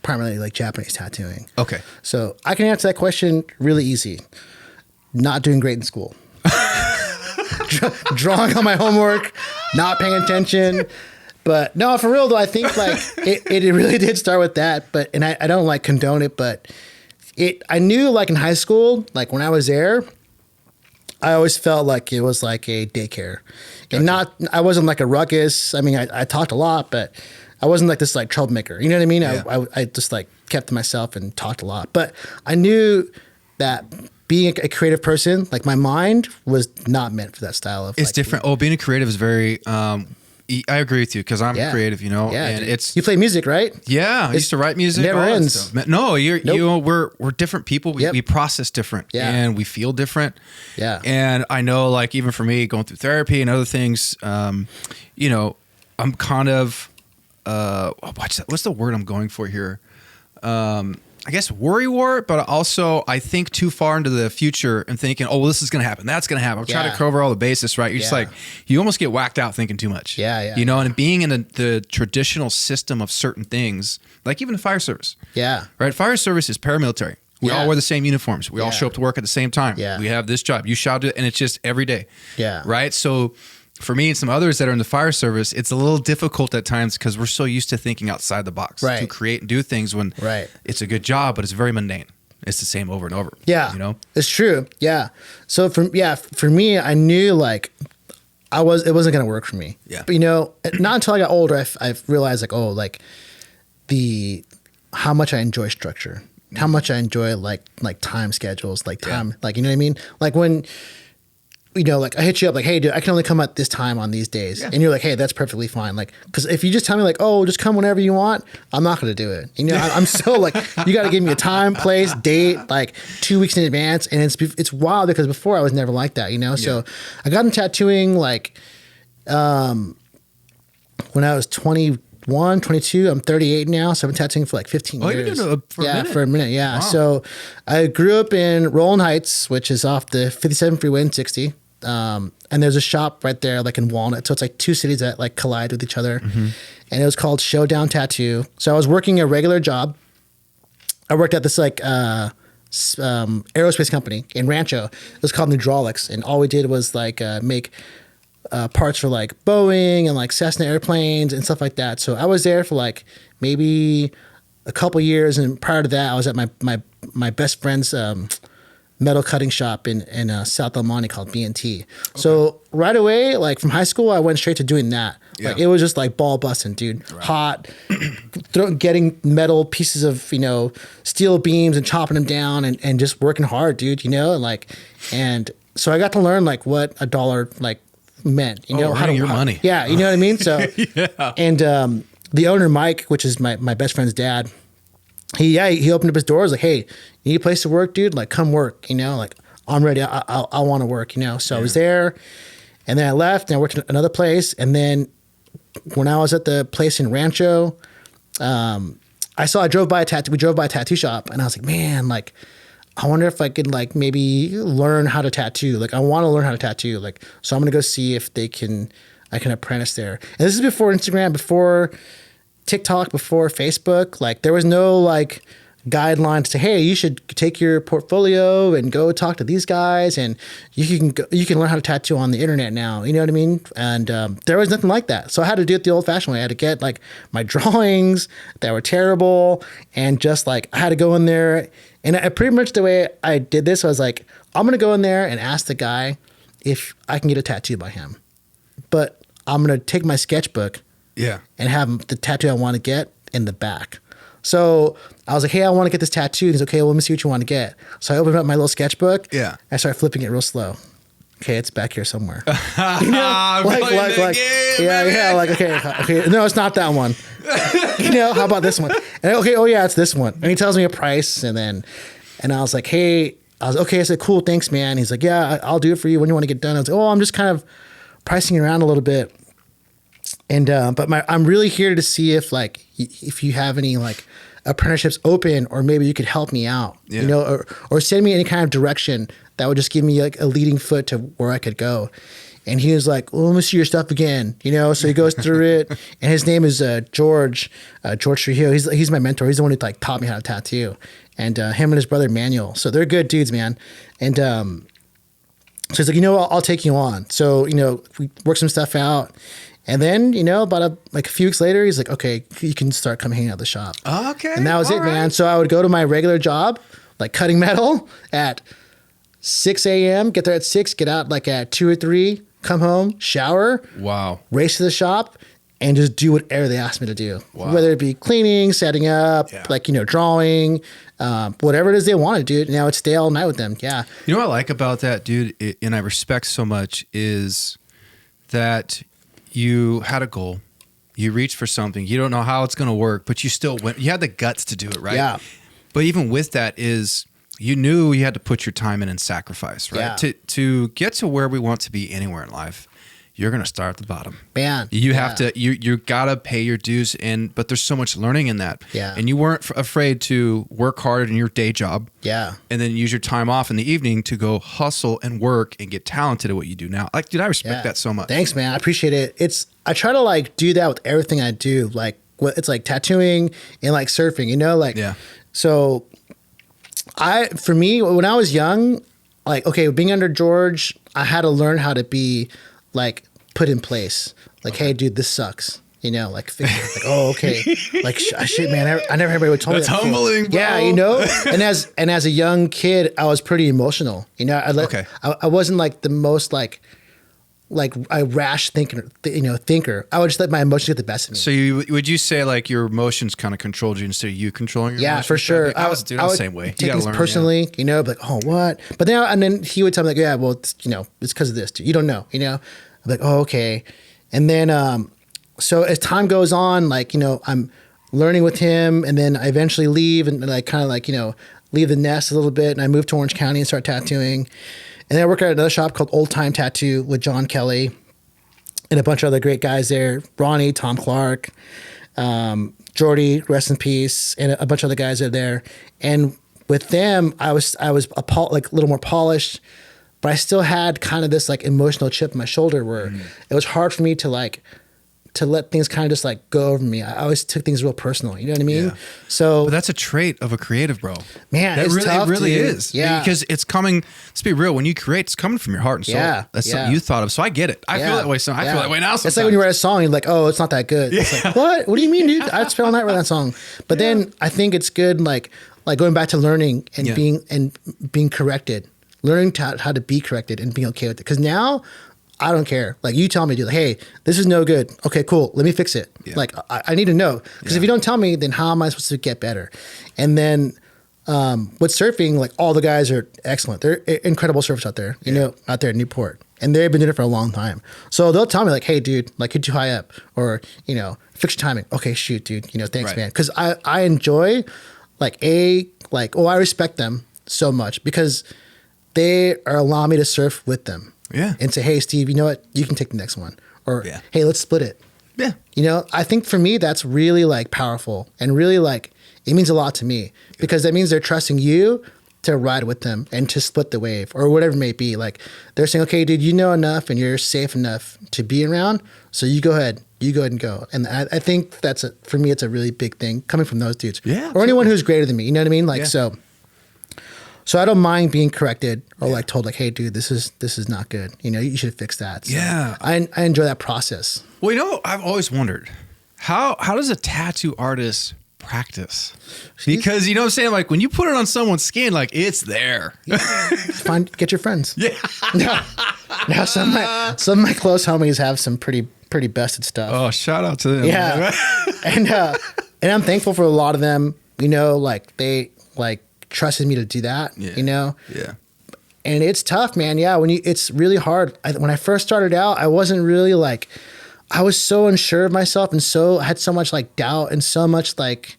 primarily like Japanese tattooing. Okay. So I can answer that question really easy. Not doing great in school. Drawing on my homework, not paying attention. But no, for real though, I think like it really did start with that. And I don't like condone it, but I knew like in high school, like when I was there, I always felt like it was like a daycare. And I wasn't like a ruckus. I mean, I talked a lot, but I wasn't like this like troublemaker. You know what I mean? Yeah. I just like kept to myself and talked a lot. But I knew that being a creative person, like my mind was not meant for that style of. It's like, different. Being a creative is very, I agree with you because I'm creative, you know, Yeah, and dude. it's You play music, right? yeah. I used to write music. never all that ends. stuff. No, you know, we're different people. We process different, and we feel different. Yeah. And I know, like even for me, going through therapy and other things, you know, I'm kind of what's the word I'm going for here? I guess worrywart, but also I think too far into the future and thinking, oh, well, this is going to happen. That's going to happen. I'm trying to cover all the bases, right? You're just like, you almost get whacked out thinking too much. Yeah. You know, and being in the traditional system of certain things, like even the fire service. Yeah. Right? Fire service is paramilitary. We all wear the same uniforms. We all show up to work at the same time. Yeah. We have this job. You shout it, and it's just every day. Yeah. Right? So for me and some others that are in the fire service, it's a little difficult at times because we're so used to thinking outside the box to create and do things when it's a good job, but it's very mundane. It's the same over and over. Yeah. You know? It's true. Yeah. So for me, I knew like it wasn't going to work for me. Yeah. But you know, not until I got older, I realized like, oh, like how much I enjoy structure, how much I enjoy like time schedules, like time, like, you know what I mean? Like when, you know, like I hit you up like, hey, dude, I can only come at this time on these days. And you're like, hey, that's perfectly fine. Like, because if you just tell me like, oh, just come whenever you want, I'm not going to do it. You know, I'm so like, you got to give me a time, place, date, like 2 weeks in advance. And it's wild because before I was never like that, you know? So I got into tattooing like when I was 21, 22, I'm 38 now. So I've been tattooing for like 15 years. You've been doing it for a minute? For a minute. Yeah. Wow. So I grew up in Rowland Heights, which is off the 57 freeway in 60. And there's a shop right there, like in Walnut. So it's like two cities that like collide with each other. Mm-hmm. And it was called Showdown Tattoo. So I was working a regular job. I worked at this like aerospace company in Rancho. It was called Hydraulics. And all we did was like make parts for like Boeing and like Cessna airplanes and stuff like that. So I was there for like maybe a couple years. And prior to that, I was at my best friend's metal cutting shop in South El Monte called B&T. Okay. So right away, like from high school, I went straight to doing that. Yeah. Like it was just like ball busting, dude. Right. Hot, getting metal pieces of, you know, steel beams and chopping them down and just working hard, dude, you know, and so I got to learn like what a dollar like meant, you know, how to your money. Yeah. You know what I mean? So, and the owner, Mike, which is my best friend's dad, he opened up his doors like, hey, you need a place to work, dude? Like, come work, you know? Like, I'm ready. I want to work, you know? So I was there, and then I left, and I worked at another place. And then when I was at the place in Rancho, we drove by a tattoo shop, and I was like, man, like, I wonder if I could, like, maybe learn how to tattoo. Like, I want to learn how to tattoo. Like, so I'm going to go see if I can apprentice there. And this is before Instagram, before TikTok, before Facebook. Like there was no like guidelines to, hey, you should take your portfolio and go talk to these guys and you can learn how to tattoo on the internet now. You know what I mean? And there was nothing like that. So I had to do it the old fashioned way. I had to get like my drawings that were terrible and just like I had to go in there. And pretty much the way I did this, I was like, I'm going to go in there and ask the guy if I can get a tattoo by him. But I'm going to take my sketchbook and have the tattoo I want to get in the back. So I was like, hey, I want to get this tattoo. And he's okay, well, let me see what you want to get. So I opened up my little sketchbook. Yeah. I started flipping it real slow. Okay, it's back here somewhere. You know, okay. No, it's not that one. You know, how about this one? And okay, oh yeah, it's this one. And he tells me a price, and I was like, hey, I said, cool, thanks, man. He's like, yeah, I'll do it for you. When you want to get done? I was like, oh, I'm just kind of pricing around a little bit. And but I'm really here to see if you have any like apprenticeships open, or maybe you could help me out, you know, or send me any kind of direction that would just give me like a leading foot to where I could go. And he was like, well, let me see your stuff again, you know. So he goes through it, and his name is George Trujillo. He's my mentor. He's the one who like taught me how to tattoo, and him and his brother Manuel. So they're good dudes, man. And so he's like, you know, I'll take you on. So you know, we work some stuff out. And then, you know, about a few weeks later, he's like, okay, you can start coming hanging out the shop. Okay. And that was it, right, man. So I would go to my regular job, like cutting metal at 6 a.m., get there at 6, get out like at 2 or 3, come home, shower. Wow. Race to the shop and just do whatever they asked me to do. Wow. Whether it be cleaning, setting up, like, you know, drawing, whatever it is they wanted, dude. And I would stay all night with them. Yeah. You know what I like about that, dude, and I respect so much is that you had a goal, you reached for something, you don't know how it's going to work, but you still went, you had the guts to do it, right? Yeah. But even with that is, you knew you had to put your time in and sacrifice, right? Yeah. To get to where we want to be anywhere in life, you're going to start at the bottom. Man. You have to, you got to pay your dues, but there's so much learning in that. Yeah. And you weren't afraid to work hard in your day job. Yeah. And then use your time off in the evening to go hustle and work and get talented at what you do now. Like, dude, I respect that so much. Thanks, man. I appreciate it. I try to like do that with everything I do. Like it's like tattooing and like surfing, you know, like, so for me, when I was young, like, okay, being under George, I had to learn how to be like put in place. Like, hey, dude, this sucks. You know, like, fix it. Like, oh, okay. Like, shit, man. I never heard anybody told me that. That's humbling, bro. Yeah, you know. And as a young kid, I was pretty emotional. You know, I wasn't like the most like a rash thinker. I would just let my emotions get the best of me. So would you say like your emotions kind of controlled you instead of you controlling your emotions? For sure. I was the same way. Take things personally, you know, like, oh, what? But then he would tell me like, yeah, well, it's because of this. Dude. You don't know, you know. I'm like, oh, okay. And then so as time goes on, like, you know, I'm learning with him, and then I eventually leave and like kind of like, you know, leave the nest a little bit, and I move to Orange County and start tattooing. And then I work at another shop called Old Time Tattoo with John Kelly and a bunch of other great guys there. Ronnie, Tom Clark, Jordy, rest in peace, and a bunch of other guys are there. And with them, I was like a little more polished, but I still had kind of this like emotional chip on my shoulder where it was hard for me to let things kind of just like go over me. I always took things real personal. You know what I mean? Yeah. So but that's a trait of a creative, bro. Man, it's tough, it really dude. is. Yeah. Because it's coming, let's be real, when you create, it's coming from your heart and soul. Yeah. That's something you thought of. So I get it. I feel that way. So I feel that way now sometimes. It's like when you write a song, you're like, oh, it's not that good. Yeah. It's like, what? What do you mean, dude? I'd spend all night writing that song. But then I think it's good, like going back to learning and being corrected. Learning how to be corrected and being okay with it. Because now I don't care. Like you tell me, dude, like, hey, this is no good. Okay, cool. Let me fix it. Yeah. Like I need to know. Because if you don't tell me, then how am I supposed to get better? And then with surfing, like all the guys are excellent. They're incredible surfers out there, you know, out there in Newport. And they've been doing it for a long time. So they'll tell me like, hey, dude, like you're too high up, or, you know, fix your timing. Okay, shoot, dude. You know, thanks, man. Because I enjoy I respect them so much because they are allowing me to surf with them. Yeah. And say, hey, Steve, you know what? You can take the next one. Or, hey, let's split it. Yeah. You know, I think for me, that's really like powerful and really like, it means a lot to me because that means they're trusting you to ride with them and to split the wave or whatever it may be. Like they're saying, okay, dude, you know enough and you're safe enough to be around. So you go ahead and go. And I think for me, it's a really big thing coming from those dudes. Yeah. Or anyone who's greater than me. You know what I mean? Like, So I don't mind being corrected or like told like, hey, dude, this is not good. You know, you should fix that. So I enjoy that process. Well, you know, I've always wondered how does a tattoo artist practice? Because you know what I'm saying? Like when you put it on someone's skin, like it's there. Get your friends. Yeah. Now some of my close homies have some pretty busted stuff. Oh, shout out to them. Yeah. and I'm thankful for a lot of them, you know, like they like trusted me to do that, you know? Yeah. And it's tough, man. Yeah. It's really hard. When I first started out, I wasn't really like, I was so unsure of myself and I had so much like doubt and so much like,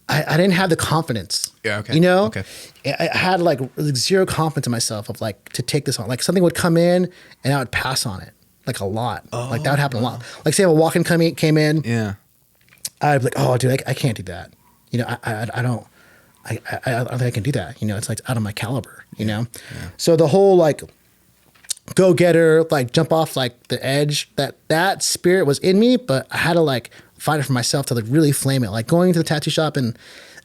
I didn't have the confidence. Yeah. Okay. You know? Okay. I had like zero confidence in myself of like, to take this on. Like something would come in and I would pass on it like a lot. Oh, like that would happen a lot. Like say a walk-in came in. Yeah. I'd be like, oh dude, I can't do that. You know, I don't think I can do that. You know, it's like out of my caliber, you know? Yeah. So the whole like go-getter, like jump off like the edge, that spirit was in me, but I had to like find it for myself to like really flame it. Like going to the tattoo shop and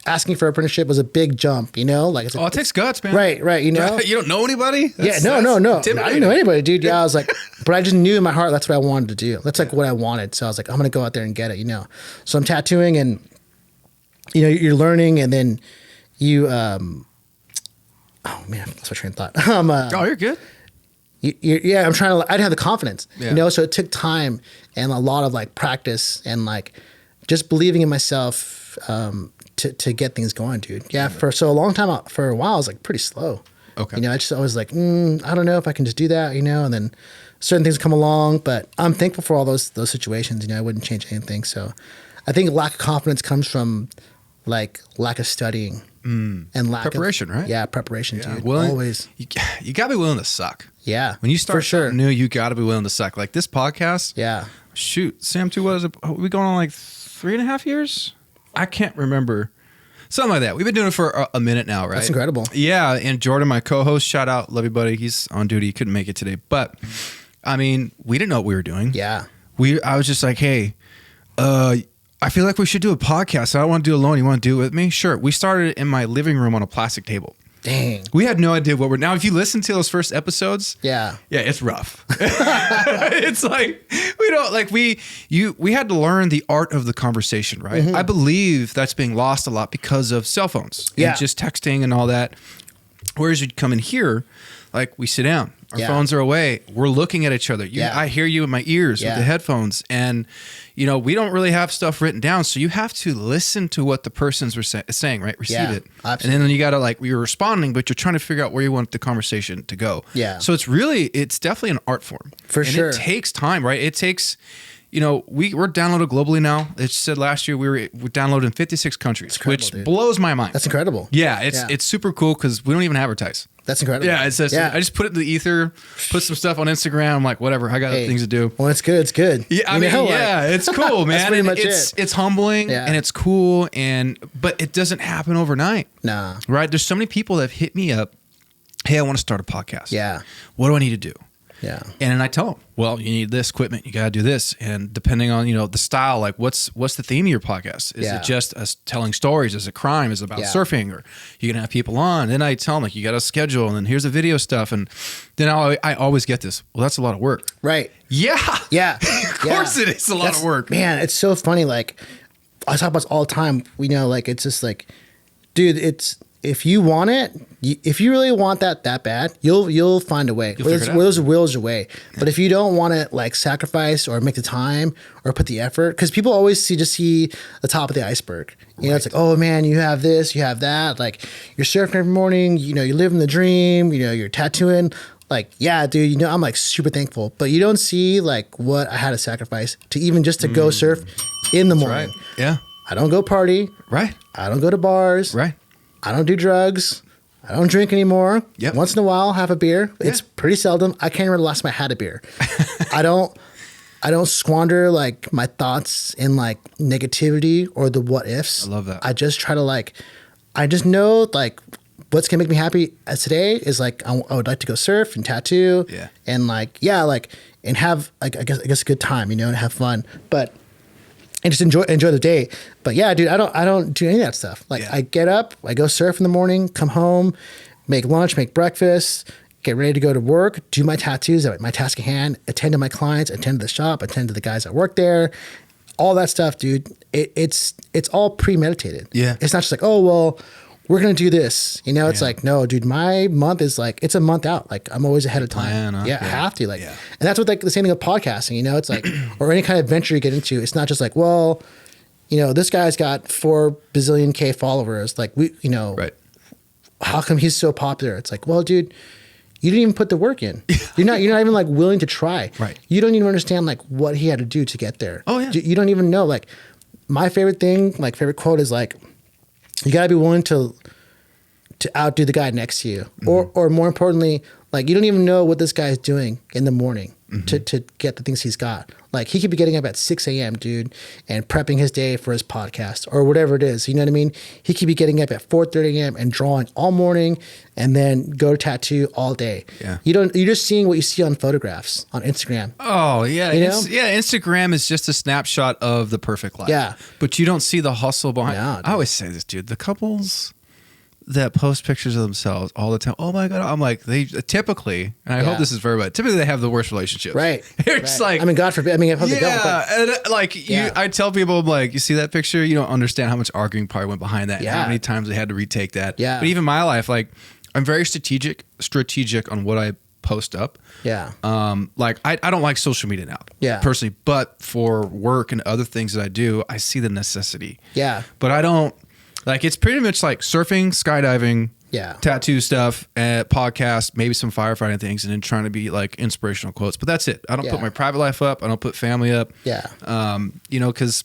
asking for apprenticeship was a big jump, you know? Like it takes guts, man. Right, you know? You don't know anybody? No. I didn't know anybody, dude. Yeah, I was like, but I just knew in my heart that's what I wanted to do. That's like what I wanted. So I was like, I'm going to go out there and get it, you know? So I'm tattooing and, you know, you're learning and then you, oh man, that's my train of thought. You're good. I'm trying to, I'd have the confidence, you know? So it took time and a lot of like practice and like just believing in myself, to get things going, dude. Yeah. For a long time, for a while, I was like pretty slow. Okay. You know, I was like, I don't know if I can just do that, you know? And then certain things come along, but I'm thankful for all those situations. I wouldn't change anything. So I think lack of confidence comes from like lack of studying and lack preparation, of, right? Yeah, preparation, dude. Willing, Always. You got to be willing to suck. Yeah. When you start for sure. something new, you got to be willing to suck. Like this podcast. Yeah. Shoot, Sam, too. What is it? Are we going on like 3.5 years? I can't remember. Something like that. We've been doing it for a minute now, right? That's incredible. Yeah, and Jordan, my co-host, shout out, love you, buddy. He's on duty. He couldn't make it today, but I mean, we didn't know what we were doing. Yeah. I was just like, hey, I feel like we should do a podcast. I don't want to do it alone. You want to do it with me? Sure. We started it in my living room on a plastic table. Dang. We had no idea what we're now. If you listen to those first episodes, yeah, it's rough. It's like we don't like we had to learn the art of the conversation, right? I believe that's being lost a lot because of cell phones and just texting and all that. Whereas you'd come in here, like we sit down, our phones are away, we're looking at each other. I hear you in my ears with the headphones, and we don't really have stuff written down, so you have to listen to what the person's saying, right? Receive it, absolutely. And then you gotta you're responding, but you're trying to figure out where you want the conversation to go. Yeah. So it's definitely an art form for sure. It takes time, right? It takes. We're downloaded globally now. It said last year we're downloaded in 56 countries, which blows my mind. That's incredible. Yeah, it's super cool because we don't even advertise. That's incredible. Yeah, it's just, I just put it in the ether, put some stuff on Instagram. I'm like, whatever, I got things to do. Well, it's good. It's good. Yeah, I mean, it's cool, man. That's pretty much it. It's humbling and it's cool, but it doesn't happen overnight. Nah. Right? There's so many people that have hit me up. Hey, I want to start a podcast. Yeah. What do I need to do? Yeah. And then I tell them, well, you need this equipment, you got to do this. And depending on, the style, like what's the theme of your podcast? Is it just us telling stories? Is it crime? Is it about surfing? Or you're going to have people on? And then I tell them, like, you got to schedule, and then here's the video stuff. And then I always get this. Well, that's a lot of work. Right. Yeah. Yeah. Of course it is a lot of work. Man, it's so funny. Like, I talk about this all the time. It's just like, dude, if you want it, if you really want that bad, you'll find a way. Will's a way. But if you don't want to sacrifice or make the time or put the effort, because people always just see the top of the iceberg. It's like, oh man, you have this, you have that. Like you're surfing every morning. You're living the dream. You're tattooing. Like, yeah, dude. I'm super thankful. But you don't see what I had to sacrifice to even just to go surf in the morning. Right. Yeah. I don't go party. Right. I don't go to bars. Right. I don't do drugs. I don't drink anymore. Yep. Once in a while, have a beer. Yeah. It's pretty seldom. I can't remember the last time I had a beer. I don't squander my thoughts in negativity or the what ifs. I love that. I just try to I just know what's gonna make me happy as today is I would like to go surf and tattoo. Yeah. And and have I guess a good time, and have fun. But and just enjoy the day. But yeah, dude, I don't do any of that stuff. I get up, I go surf in the morning, come home, make lunch, make breakfast, get ready to go to work, do my tattoos, my task at hand, attend to my clients, attend to the shop, attend to the guys that work there, all that stuff, dude. It's all premeditated. Yeah. It's not just oh, well, we're going to do this. It's no, dude, my month is it's a month out. I'm always ahead of time. I have to and that's what the same thing with podcasting, it's or any kind of venture you get into. It's not just well, this guy's got 4 bazillion K followers. Right. How come he's so popular? It's well, dude, you didn't even put the work in. You're not even willing to try. Right. You don't even understand what he had to do to get there. Oh yeah. You don't even know. My favorite thing, favorite quote is you gotta be willing to outdo the guy next to you, or more importantly, you don't even know what this guy is doing in the morning to get the things he's got. He could be getting up at 6 a.m., dude, and prepping his day for his podcast or whatever it is. You know what I mean? He could be getting up at 4:30 a.m. and drawing all morning, and then go to tattoo all day. Yeah. You're just seeing what you see on photographs on Instagram. Oh yeah, Instagram is just a snapshot of the perfect life. Yeah, but you don't see the hustle behind. No, I always say this, dude. The couples that post pictures of themselves all the time. Oh my God. I'm they typically, and I hope this is very bad, typically they have the worst relationships. Right. It's God forbid. I hope they don't. But, I tell people, you see that picture, you don't understand how much arguing probably went behind that. Yeah. How many times they had to retake that. Yeah. But even my life, I'm very strategic on what I post up. Yeah. I don't like social media now. Yeah. Personally, but for work and other things that I do, I see the necessity. Yeah. But I don't, it's pretty much surfing, skydiving, Yeah. tattoo stuff, podcast, maybe some firefighting things, and then trying to be like inspirational quotes. But that's it. I don't put my private life up. I don't put family up. Yeah. Because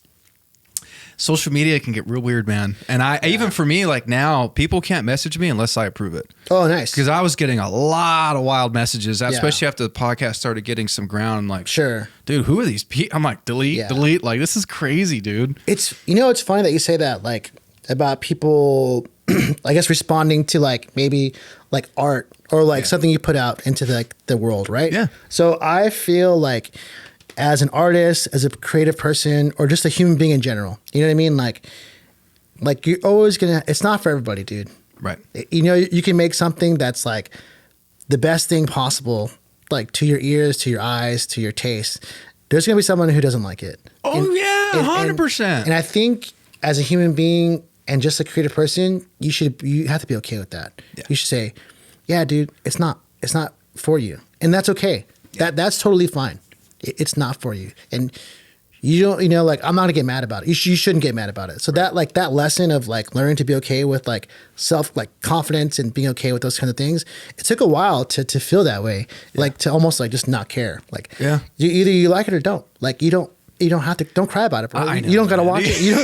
social media can get real weird, man. And even for me, like now, people can't message me unless I approve it. Oh, nice. Because I was getting a lot of wild messages, especially after the podcast started getting some ground. I'm like, sure, dude, who are these people? I'm like, delete. Like, this is crazy, dude. It's funny that you say that, like, about people, I guess, responding to like maybe like art or like something you put out into the world, right? Yeah. So I feel like, as an artist, as a creative person, or just a human being in general, you know what I mean? Like you're always it's not for everybody, dude. Right. You can make something that's like the best thing possible, like to your ears, to your eyes, to your taste. There's going to be someone who doesn't like it. Oh, 100%. And I think as a human being and just a creative person, you have to be okay with that. Yeah. You should say, yeah, dude, it's not for you. And that's okay. Yeah. That's totally fine. It's not for you. And you don't, like, I'm not gonna get mad about it. You shouldn't get mad about it. So that lesson of like learning to be okay with like confidence and being okay with those kind of things, it took a while to feel that way. Yeah. Like to almost like just not care. Like, either you like it or don't. Like you don't have to, don't cry about it, bro. You don't gotta watch it. You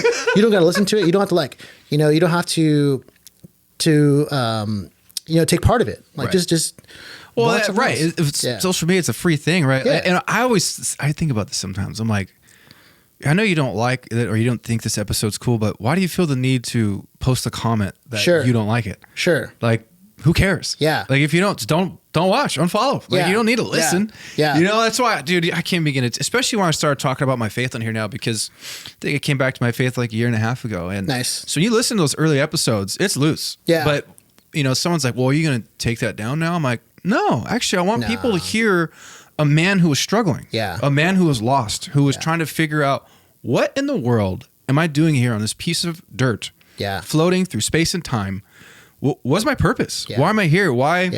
don't gotta listen to it. You don't have to like, you don't have to take part of it. Like just well, right. Social media, it's a free thing, right? Yeah. And I think about this sometimes. I'm like, I know you don't like it or you don't think this episode's cool, but why do you feel the need to post a comment that you don't like it? Sure. Like, who cares? Yeah. Like, if you don't watch, unfollow. Like, you don't need to listen. Yeah. That's why, dude, I can't begin it, especially when I started talking about my faith on here now, because I think I came back to my faith like a year and a half ago. And nice. So when you listen to those early episodes, it's loose. Yeah. But, someone's like, well, are you going to take that down now? I'm like, no, actually, I want people to hear a man who was struggling. Yeah. A man who was lost, who was trying to figure out, what in the world am I doing here on this piece of dirt? Yeah. Floating through space and time. What's my purpose? Yeah. Why am I here? Why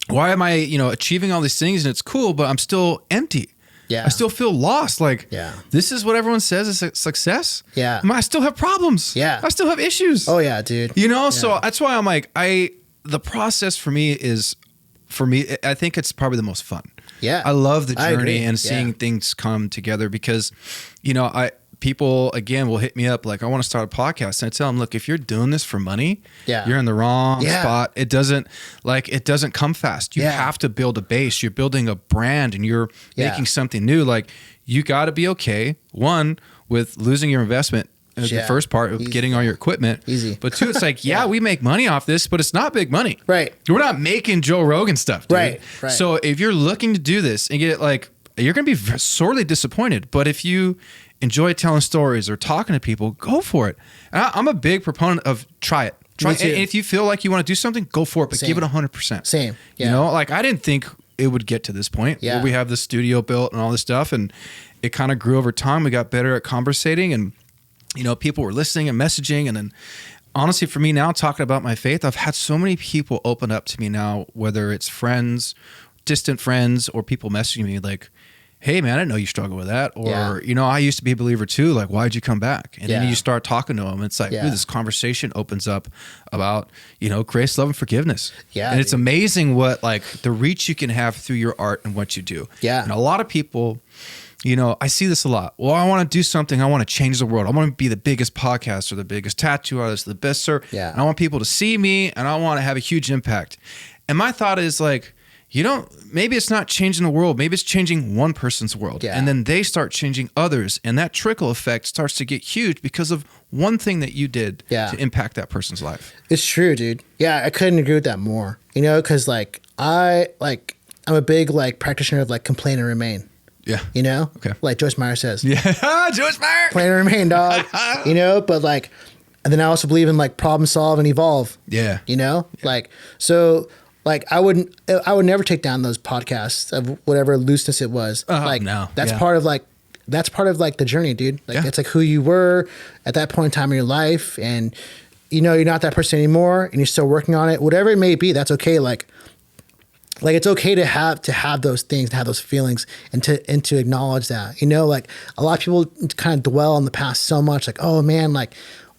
am I, achieving all these things and it's cool, but I'm still empty? Yeah. I still feel lost. Like, this is what everyone says is a success. Yeah. I still have problems. Yeah. I still have issues. Oh yeah, dude. So that's why I'm like, the process for me, I think it's probably the most fun. Yeah. I love the journey and seeing things come together because, people again will hit me up like, I want to start a podcast. And I tell them, look, if you're doing this for money, you're in the wrong spot. It doesn't come fast. You have to build a base. You're building a brand and you're making something new. Like, you got to be okay, one, with losing your investment. The first part of getting all your equipment. Easy. But two, it's like, we make money off this, but it's not big money. Right. We're not making Joe Rogan stuff, dude. Right. So if you're looking to do this and get it, like, you're going to be sorely disappointed. But if you enjoy telling stories or talking to people, go for it. And I'm a big proponent of try it. Try it. And if you feel like you want to do something, go for it, but give it 100%. Same. Yeah. Like, I didn't think it would get to this point where we have the studio built and all this stuff. And it kind of grew over time. We got better at conversating and, people were listening and messaging. And then honestly, for me now, talking about my faith, I've had so many people open up to me now, whether it's friends, distant friends, or people messaging me like, hey man, I didn't know you struggle with that. Or, I used to be a believer too. Like, why'd you come back? And then you start talking to them. It's like, dude, this conversation opens up about, grace, love, and forgiveness. Yeah. And it's amazing what, like, the reach you can have through your art and what you do. Yeah. And a lot of people, I see this a lot. Well, I want to do something. I want to change the world. I want to be the biggest podcaster, the biggest tattoo artist, the best surfer. Yeah. And I want people to see me and I want to have a huge impact. And my thought is like, maybe it's not changing the world. Maybe it's changing one person's world. Yeah. And then they start changing others. And that trickle effect starts to get huge because of one thing that you did to impact that person's life. It's true, dude. Yeah, I couldn't agree with that more. Because I'm a big practitioner of complain and remain. Yeah. Okay. Like Joyce Meyer says. Yeah. Joyce Meyer. Complain and remain, dog. But and then I also believe in problem solve and evolve. Yeah. I would never take down those podcasts of whatever looseness it was. No. That's part of the journey, dude. It's who you were at that point in time in your life, and you're not that person anymore, and you're still working on it. Whatever it may be, that's okay. It's okay to have those things, to have those feelings, and to acknowledge that. A lot of people kind of dwell on the past so much. Oh man,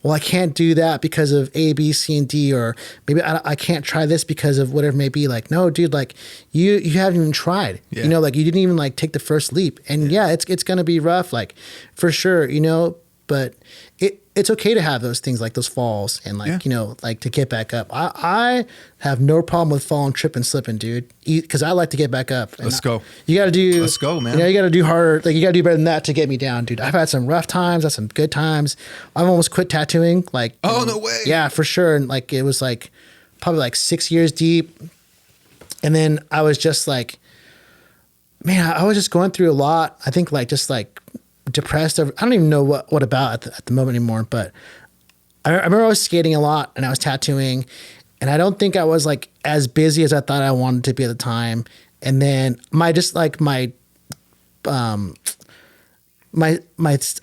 well, I can't do that because of A, B, C, and D, or maybe I can't try this because of whatever it may be. Like, no, dude, like you haven't even tried, Yeah. you know, like you didn't even like take the first leap. And yeah, it's going to be rough, like for sure, you know, but it's okay to have those things like those falls and like, you know, like to get back up. I have no problem with falling, tripping, slipping, dude, because I like to get back up. Let's go. You got to do. Let's go, man. You know, you got to do harder. Like you got to do better than that to get me down, dude. I've had some rough times, had some good times. I've almost quit tattooing. Like, Oh, no way. Yeah, for sure. And like it was like probably like 6 years deep, and then I was just like, man, I was just going through a lot. I think like just like depressed over, I don't even know what about at the moment anymore, but I remember I was skating a lot and I was tattooing, and I don't think I was like as busy as I thought I wanted to be at the time. And then I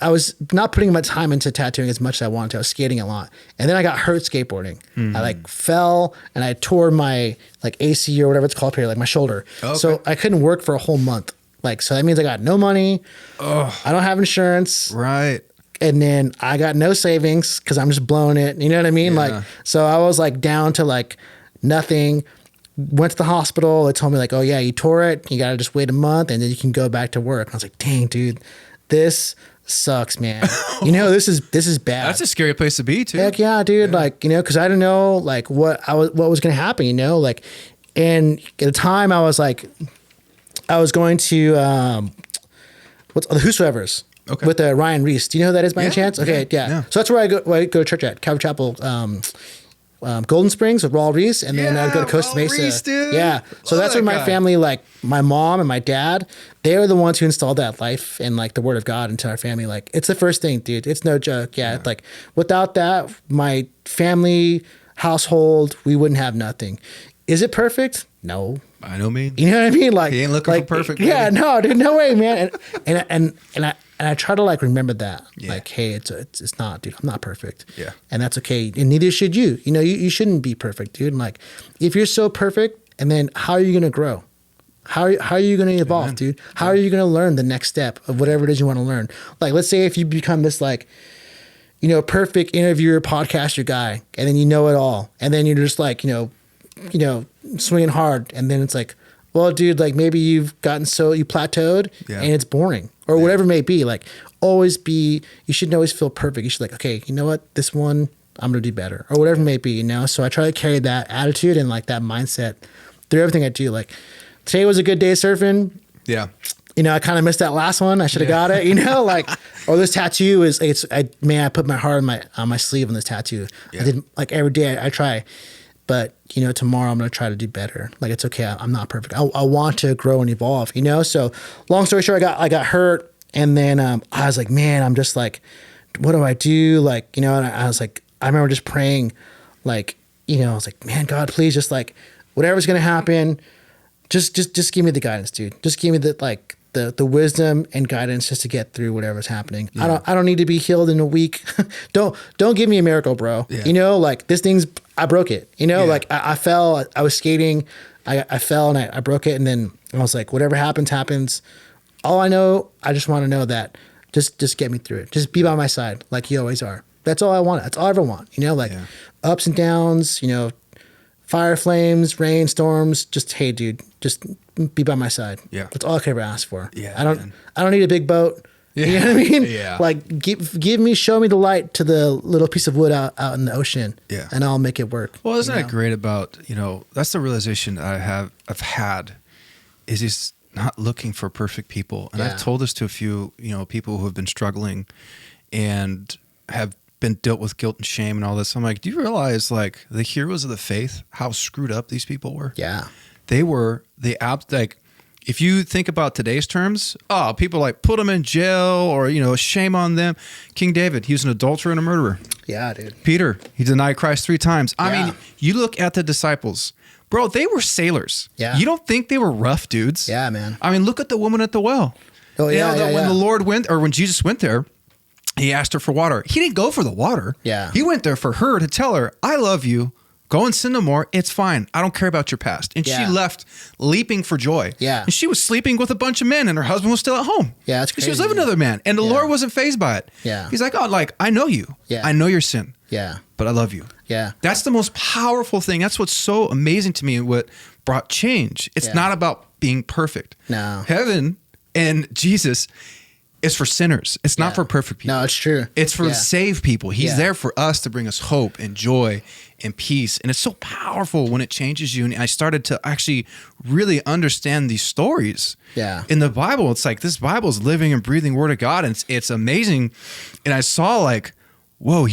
was not putting my time into tattooing as much as I wanted to. I was skating a lot, and then I got hurt skateboarding. I like fell and I tore my like AC or whatever it's called here, like my shoulder. Okay. So I couldn't work for a whole month. Like, so that means I got no money. I don't have insurance. Right. And then I got no savings because I'm just blowing it. You know what I mean? Yeah. Like, so I was like down to like nothing. Went to the hospital. They told me like, oh yeah, you tore it. You got to just wait a month and then you can go back to work. And I was like, dang, dude, this sucks, man. You know, this is bad. That's a scary place to be too. Heck yeah, dude. Yeah. Like, you know, cause I didn't know like what was going to happen, you know, like, and at the time I was like, I was going to, the Whosoevers. Okay. With Ryan Reese. Do you know who that is by any chance? Okay, yeah. So that's where I go to church at, Calvary Chapel, Golden Springs with Raul Reese, and then I'd go to Costa Mesa. Reese, dude. Yeah. So that's where my family, like my mom and my dad, they were the ones who installed that life and like the word of God into our family. Like it's the first thing, dude. It's no joke. Yeah. Like without that, my family, household, we wouldn't have nothing. Is it perfect? No. I know me. You know what I mean? Like he ain't looking for perfect. Yeah, no, dude, no way, man. And I try to like remember that. Yeah. Like, hey, it's not, dude. I'm not perfect. Yeah. And that's okay. And neither should you. You know, you shouldn't be perfect, dude. And like, if you're so perfect, and then how are you gonna grow? How are you gonna evolve, Amen. dude? How are you gonna learn the next step of whatever it is you want to learn? Like, let's say if you become this like, you know, perfect interviewer, podcaster guy, and then you know it all, and then you're just like, you know, swinging hard, and then it's like, well, dude, like maybe you plateaued and it's boring or whatever it may be. Like you shouldn't always feel perfect. You should like, okay, you know what? This one, I'm going to do better or whatever it may be, you know? So I try to carry that attitude and like that mindset through everything I do. Like today was a good day surfing. Yeah. You know, I kind of missed that last one. I should have got it, you know, like, or this tattoo I put my heart on my sleeve on this tattoo. Yeah. I did like every day I try. But, you know, tomorrow I'm going to try to do better. Like, it's okay. I'm not perfect. I want to grow and evolve, you know? So long story short, I got hurt. And then I was like, man, I'm just like, what do I do? Like, you know, and I was like, I remember just praying, like, you know, I was like, man, God, please just like, whatever's going to happen, just give me the guidance, dude. Just give me the wisdom and guidance just to get through whatever's happening. Yeah. I don't need to be healed in a week. Don't give me a miracle, bro. Yeah. You know, like I broke it, you know, like I fell, I was skating, I fell and I broke it. And then I was like, whatever happens. All I know, I just want to know that just get me through it. Just be by my side. Like you always are. That's all I want. That's all I ever want. You know, like ups and downs, you know, fire, flames, rain, storms, just, hey dude, just be by my side. Yeah. That's all I could ever ask for. Yeah. I don't need a big boat. Yeah. You know what I mean? Yeah. Like show me the light to the little piece of wood out in the ocean. Yeah. And I'll make it work. Well, isn't that great about, you know, that's the realization I've had is just not looking for perfect people. And I've told this to a few, you know, people who have been struggling and have been dealt with guilt and shame and all this. I'm like, do you realize like the heroes of the faith, how screwed up these people were? Yeah. They were like, if you think about today's terms, people like put them in jail or, you know, shame on them. King David, he was an adulterer and a murderer. Yeah, dude. Peter, he denied Christ 3 times. I mean, you look at the disciples, bro, they were sailors. Yeah. You don't think they were rough dudes? Yeah, man. I mean, look at the woman at the well. Oh, yeah. You know, when the Lord went, or when Jesus went there, he asked her for water. He didn't go for the water. Yeah. He went there for her to tell her, I love you. Go and sin no more. It's fine. I don't care about your past. And she left leaping for joy. Yeah. And she was sleeping with a bunch of men and her husband was still at home. Yeah, that's crazy. She was living with another man. And the Lord wasn't fazed by it. Yeah. He's like, oh, like, I know you. Yeah. I know your sin. Yeah. But I love you. Yeah. That's the most powerful thing. That's what's so amazing to me and what brought change. It's not about being perfect. No. Heaven and Jesus is for sinners. It's not for perfect people. No, it's true. It's for saved people. He's Yeah. there for us to bring us hope and joy and peace. And it's so powerful when it changes you. And I started to actually really understand these stories. Yeah. In the Bible, it's like this Bible is living and breathing word of God. And it's amazing. And I saw like, whoa,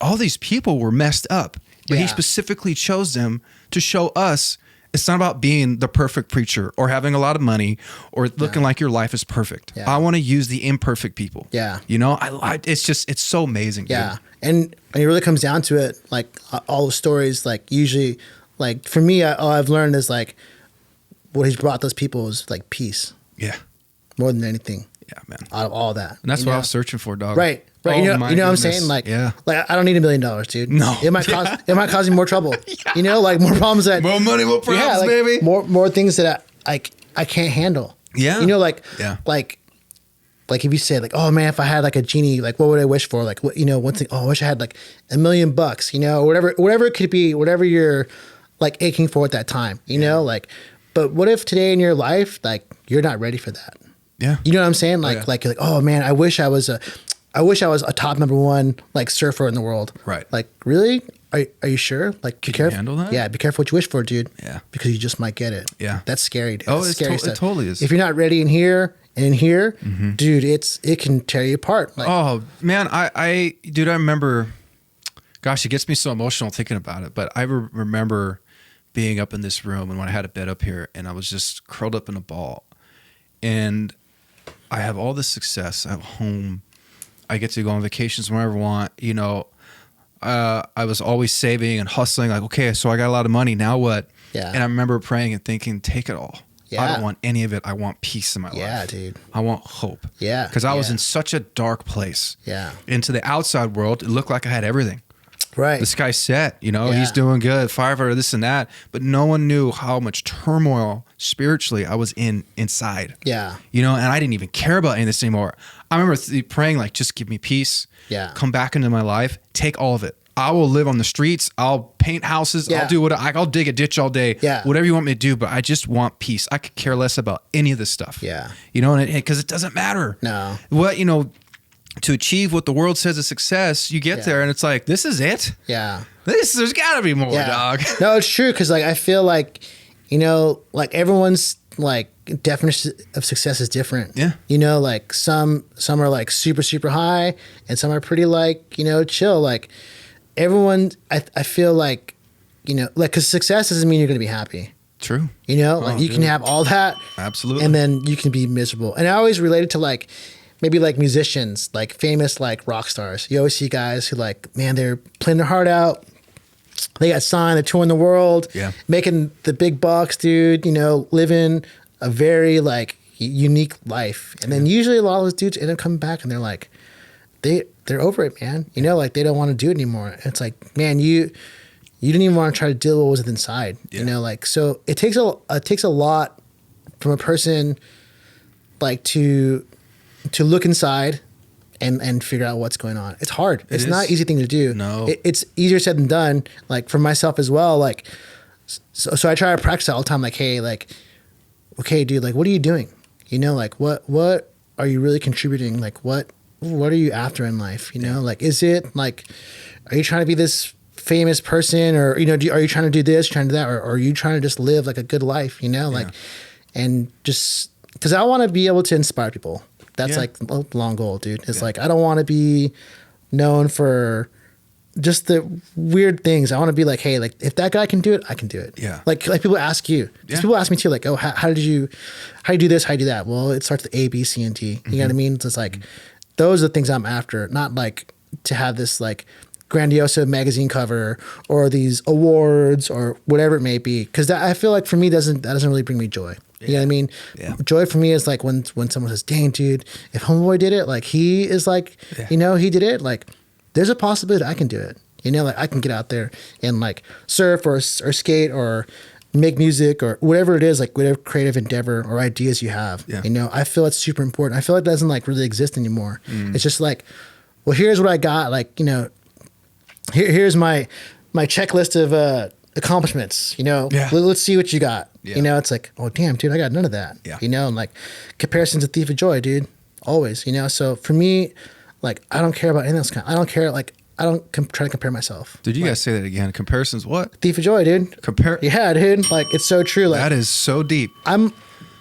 all these people were messed up. But he specifically chose them to show us it's not about being the perfect preacher or having a lot of money or looking like your life is perfect. Yeah. I want to use the imperfect people. Yeah. You know, it's so amazing. Yeah. Dude. And it really comes down to it, like all the stories, like usually, like for me, all I've learned is like what he's brought those people is like peace Yeah. more than anything. Yeah, man. Out of all that. And that's what I was searching for, dog. Right. Right. Oh, you know my what I'm goodness. saying? Like, yeah. like I don't need $1 million, dude. No. It might cause me more trouble. You know, like more problems that More money, more problems, like, baby. More things that I can't handle. Yeah. You know, like Yeah. like if you say like, oh man, if I had like a genie, like what would I wish for? Like what, you know, one thing, oh, I wish I had like $1 million, you know, whatever it could be, whatever you're like aching for at that time, you know, like, but what if today in your life, like you're not ready for that? Yeah. You know what I'm saying? Like, like, oh man, I wish I was a top #1 like surfer in the world. Right. Like, really? Are you sure? Like, be careful. handle that? Yeah, be careful what you wish for, dude. Yeah. Because you just might get it. Yeah. That's scary. Dude. Oh, That's it's scary it stuff. totally is. If you're not ready in here and in here, dude, it can tear you apart. Like, Oh man, I remember. Gosh, it gets me so emotional thinking about it. But I remember being up in this room and when I had a bed up here and I was just curled up in a ball, and I have all this success. I have a home. I get to go on vacations whenever I want. You know, I was always saving and hustling. Like, okay, so I got a lot of money. Now what? Yeah. And I remember praying and thinking, take it all. Yeah. I don't want any of it. I want peace in my life. Yeah, dude. I want hope. Yeah. Because I was Yeah. in such a dark place. Yeah. Into the outside world, it looked like I had everything. Right. This guy's set, you know, Yeah. he's doing good, firefighter, this and that. But no one knew how much turmoil spiritually I was inside. Yeah. You know, and I didn't even care about any of this anymore. I remember praying, like, just give me peace. Yeah. Come back into my life. Take all of it. I will live on the streets. I'll paint houses. Yeah. I'll do what I'll dig a ditch all day. Yeah. Whatever you want me to do. But I just want peace. I could care less about any of this stuff. Yeah. You know, and because it doesn't matter. No. What, you know, to achieve what the world says is success, you get there and it's like, this is it. Yeah. There's got to be more, dog. No, it's true. Cause like, I feel like, you know, like everyone's like definition of success is different. Yeah. You know, like some are like super, super high and some are pretty like, you know, chill. Like everyone, I feel like, you know, like, cause success doesn't mean you're going to be happy. True. You know, like you can have all that. Absolutely. And then you can be miserable. And I always relate it to like, maybe like musicians, like famous like rock stars. You always see guys who like, man, they're playing their heart out. They got signed, they're touring the world, making the big bucks, dude, you know, living a very like unique life. And then usually a lot of those dudes end up coming back and they're like, they're over it, man. You know, like they don't want to do it anymore. And it's like, man, you didn't even want to try to deal with what was inside, you know, like, so it takes a lot from a person like to look inside and figure out what's going on. It's hard. It's not an easy thing to do. No. It's easier said than done. Like for myself as well, like, so I try to practice all the time. Like, hey, like, okay, dude, like, what are you doing? You know, like what are you really contributing? Like what are you after in life? You know, like, is it like, are you trying to be this famous person or, you know, are you trying to do this, trying to do that? Or are you trying to just live like a good life, you know, like, and just, cause I want to be able to inspire people. That's like a long goal, dude. It's like, I don't want to be known for just the weird things. I want to be like, hey, like if that guy can do it, I can do it. Yeah. Like people ask you, people ask me too, like, oh, how do you do this? How do you do that? Well, it starts with A, B, C, and T. You know what I mean? So it's like, those are the things I'm after, not like to have this like grandiose magazine cover or these awards or whatever it may be. Cause I feel like for me, that doesn't really bring me joy. You know what I mean? Yeah. Joy for me is like when someone says, dang, dude, if Homeboy did it, like he is like, you know, he did it. Like there's a possibility I can do it. You know, like I can get out there and like surf or skate or make music or whatever it is, like whatever creative endeavor or ideas you have. Yeah. You know, I feel it's super important. I feel like that doesn't like really exist anymore. It's just like, well, here's what I got. Like, you know, here's my checklist of accomplishments. You know, let's see what you got. Yeah. You know, it's like, oh damn, dude, I got none of that. Yeah. You know, and like comparison's a thief of joy, dude. Always. You know, so for me, like I don't care about anything else. I don't care. Like I don't try to compare myself. Did you guys say that again? Comparison's what? Thief of joy, dude. Yeah, dude. Like it's so true. Like that is so deep. I'm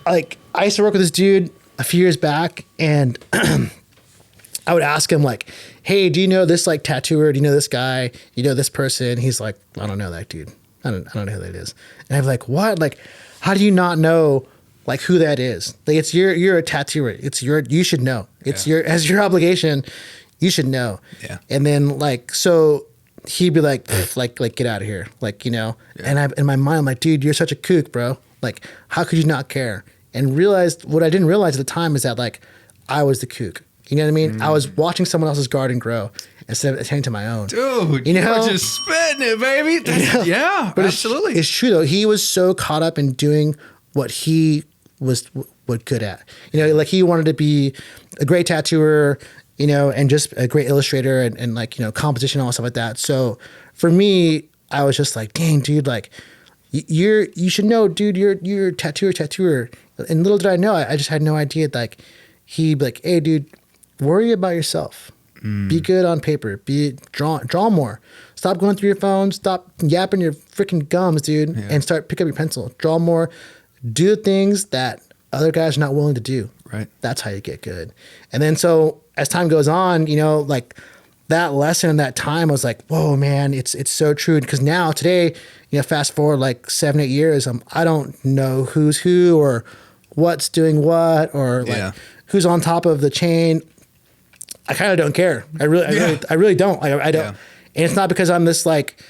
like, I used to work with this dude a few years back, and I would ask him like, "Hey, do you know this like tattooer? Do you know this guy? You know this person?" He's like, "I don't know that dude. I don't know who that is." And I'm like, "What? Like, how do you not know like who that is? Like, it's you're a tattooer. You should know. It's as your obligation." You should know. Yeah. And then like, so he'd be like get out of here. Like, you know, and in my mind, I'm like, dude, you're such a kook, bro. Like, how could you not care? And realized what I didn't realize at the time is that like, I was the kook. You know what I mean? I was watching someone else's garden grow instead of attending to my own. Dude, you know, you're just spitting it, baby. Yeah, but absolutely. It's true though. He was so caught up in doing what he was good at. You know, like he wanted to be a great tattooer, you know, and just a great illustrator and like, you know, composition and all stuff like that. So for me, I was just like, dang, dude, like you should know, dude, you're a tattooer. And little did I know, I just had no idea. Like he'd be like, hey, dude, worry about yourself. Be good on paper. Draw more. Stop going through your phone. Stop yapping your freaking gums, dude, and start pick up your pencil. Draw more. Do things that other guys are not willing to do. Right. That's how you get good. And then so as time goes on, you know, like that lesson in that time was like, whoa, man, it's so true. Because now today, you know, fast forward like 7-8 years, I don't know who's who or what's doing what or like who's on top of the chain. I kind of don't care. I really don't. I don't. And it's not because I'm this like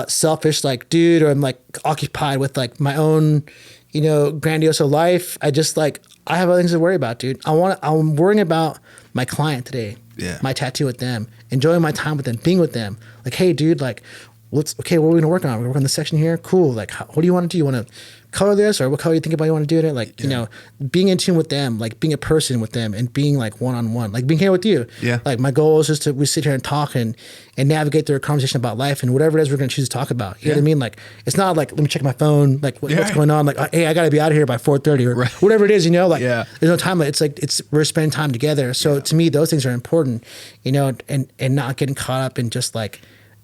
selfish like dude or I'm like occupied with like my own, you know, grandiose life. I just like, I have other things to worry about, dude. I'm worrying about my client today. Yeah. My tattoo with them, enjoying my time with them, being with them. Like, hey, dude, like, what are we gonna work on? We're working on this section here. Cool. Like, what do you want to do? You want to color this, or what color you think about you want to do it? Like, you know, being in tune with them, like being a person with them, and being like one-on-one, like being here with you. Yeah. Like my goal is just we sit here and talk and navigate through a conversation about life and whatever it is we're gonna choose to talk about. You know what I mean? Like, it's not like let me check my phone, like what's going on. Like, hey, I gotta be out of here by 4:30 or whatever it is. You know, like there's no time. It's like we're spending time together. So to me, those things are important. You know, and not getting caught up in just like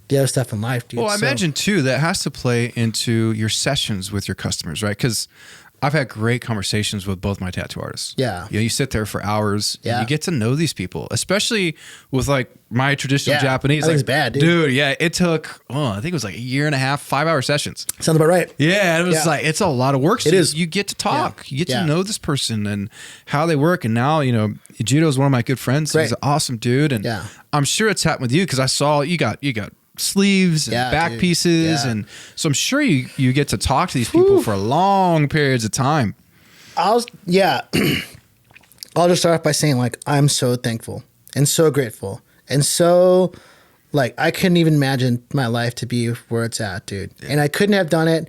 the other stuff in life, dude. Well, I imagine too that has to play into your sessions with your customers, right? Because I've had great conversations with both my tattoo artists. Yeah, you know, you sit there for hours. And you get to know these people, especially with like my traditional Japanese. I think it's bad, dude. Yeah, it took I think it was like 1.5 5-hour sessions. Sounds about right. Yeah, it was like it's a lot of work. So it is. You get to talk. You get to know this person and how they work. And now, you know, Judo is one of my good friends. He's an awesome dude, and I'm sure it's happened with you because I saw you got sleeves and back pieces, and so I'm sure you get to talk to these people for long periods of time. I'll just start off by saying like I'm so thankful and so grateful and so like I couldn't even imagine my life to be where it's at, dude. And I couldn't have done it,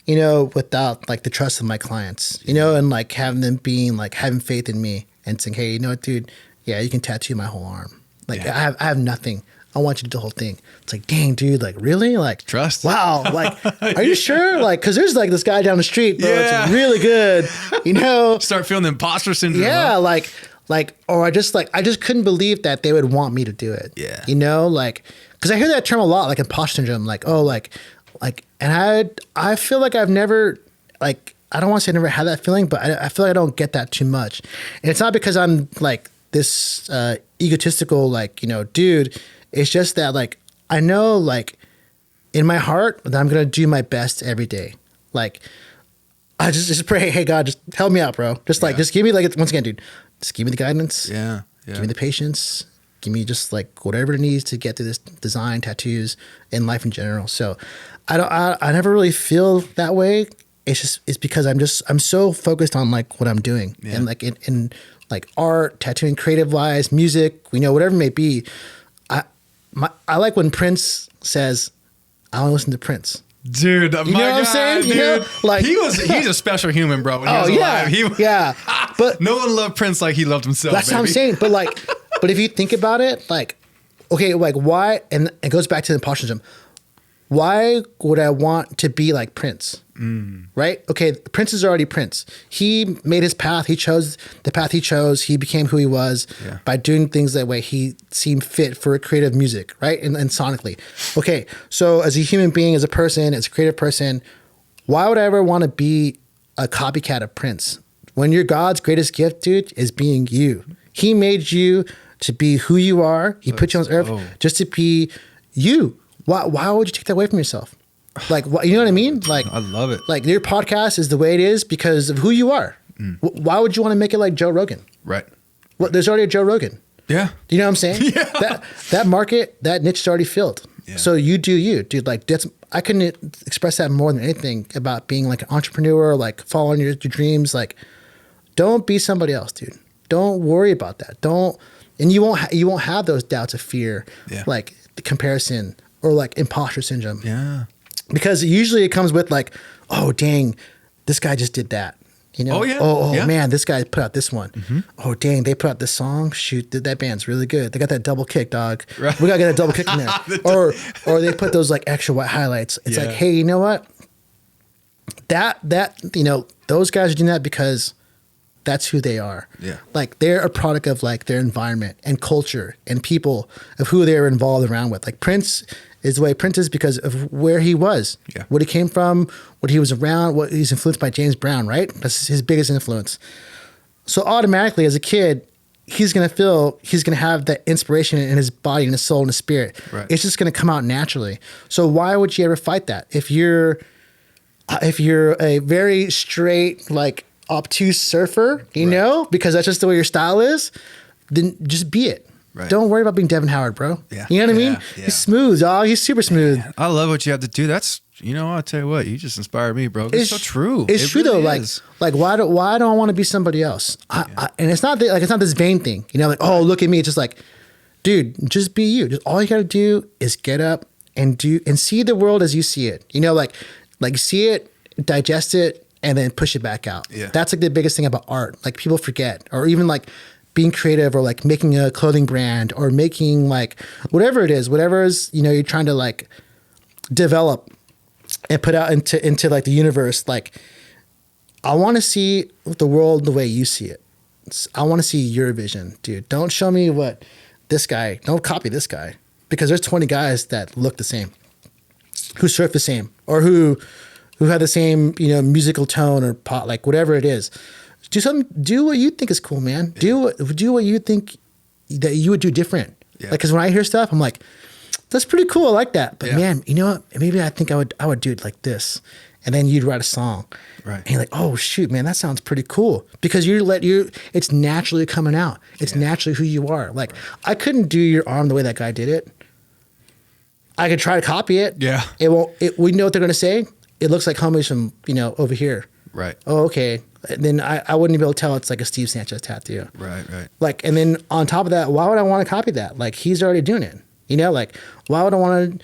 you know, without like the trust of my clients, you know, and like having them being like having faith in me and saying, hey, you know what, dude, you can tattoo my whole arm. Like I have nothing. I want you to do the whole thing. It's like, dang, dude, like, really? Like, trust. Wow. Like, are you sure? Like, because there's like this guy down the street, bro. It's really good. You know? Start feeling the imposter syndrome. Yeah. Like, or I just couldn't believe that they would want me to do it. Yeah. You know? Like, because I hear that term a lot, like imposter syndrome. Like, oh, like, and I feel like I've never, like, I don't want to say I never had that feeling, but I feel like I don't get that too much. And it's not because I'm like this egotistical, like, you know, dude. It's just that, like, I know, like, in my heart that I'm going to do my best every day. Like, I just pray, hey, God, just help me out, bro. Just, like, just give me, like, once again, dude, just give me the guidance. Yeah. Give me the patience. Give me just, like, whatever it needs to get through this design, tattoos, and life in general. So I never really feel that way. It's because I'm so focused on, like, what I'm doing. Yeah. And, like, in like, art, tattooing, creative-wise, music, you know, whatever it may be. I like when Prince says, I only listen to Prince. Dude, You know what I'm saying? dude. You know, like he's a special human, bro. When he was alive. Yeah. But no one loved Prince like he loved himself. that's what I'm saying. But like, but if you think about it, like, okay, like why? And it goes back to the imposter syndrome. Why would I want to be like Prince? Right? Okay, Prince is already Prince. He made his path. He chose the path he chose. He became who he was by doing things that way he seemed fit for creative music, right? And sonically. Okay, so as a human being, as a person, as a creative person, why would I ever want to be a copycat of Prince? When your God's greatest gift, dude, is being you. He made you to be who you are. He put you on this earth just to be you. Why would you take that away from yourself? Like, you know what I mean? Like, I love it. Like, your podcast is the way it is because of who you are. Why would you want to make it like Joe Rogan? Right. Well, there's already a Joe Rogan. Yeah. Do you know what I'm saying? Yeah. That market, that niche is already filled. Yeah. So you do you, dude. Like, I couldn't express that more than anything about being like an entrepreneur, like following your dreams. Like, don't be somebody else, dude. Don't worry about that. And you won't have those doubts of fear, like the comparison or like imposter syndrome. Yeah. Because usually it comes with like, oh, dang, this guy just did that. You know? Oh, yeah. Oh, yeah. Man, this guy put out this one. Mm-hmm. Oh, dang, they put out this song. Shoot, that band's really good. They got that double kick, dog. Right. We got to get that double kick in there. or they put those like extra white highlights. It's like, hey, you know what? That you know, those guys are doing that because that's who they are. Yeah. Like, they're a product of like their environment and culture and people of who they were involved around with. Like, Prince is the way Prince is because of where he was, what he came from, what he was around, what he's influenced by James Brown, right? That's his biggest influence. So automatically as a kid, he's going to have that inspiration in his body and his soul and his spirit. Right. It's just going to come out naturally. So why would you ever fight that? If you're a very straight, like obtuse surfer, you know, because that's just the way your style is, then just be it. Right. Don't worry about being Devin Howard, bro. Yeah. You know what I mean? Yeah. He's smooth, dog. He's super smooth. Man, I love what you have to do. That's, you know, I'll tell you what, you just inspired me, bro. It's so true. It's true really though. Is. Like why don't I want to be somebody else? And it's not it's not this vain thing, you know, like, oh, look at me. It's just like, dude, just be you. Just all you got to do is get up and see the world as you see it. You know, like see it, digest it, and then push it back out. Yeah. That's like the biggest thing about art. Like people forget, or even like being creative or like making a clothing brand or making like whatever it is, you know, you're trying to like develop and put out into like the universe. Like, I want to see the world the way you see it. I want to see your vision, dude. Don't show me what don't copy this guy, because there's 20 guys that look the same, who surf the same, or who have the same, you know, musical tone or pop, like whatever it is. Do what you think is cool, man. Yeah. Do what you think that you would do different. Yeah. Like, because when I hear stuff, I'm like, that's pretty cool. I like that. But man, you know what? Maybe I think I would do it like this. And then you'd write a song. Right. And you're like, oh shoot, man, that sounds pretty cool. Because it's naturally coming out. It's naturally who you are. Like, I couldn't do your arm the way that guy did it. I could try to copy it. Yeah. We know what they're gonna say. It looks like homies from, you know, over here. Right. Oh, okay. Then I wouldn't be able to tell it's like a Steve Sanchez tattoo. Right. Like, and then on top of that, why would I want to copy that? Like, he's already doing it. You know, like, why would I want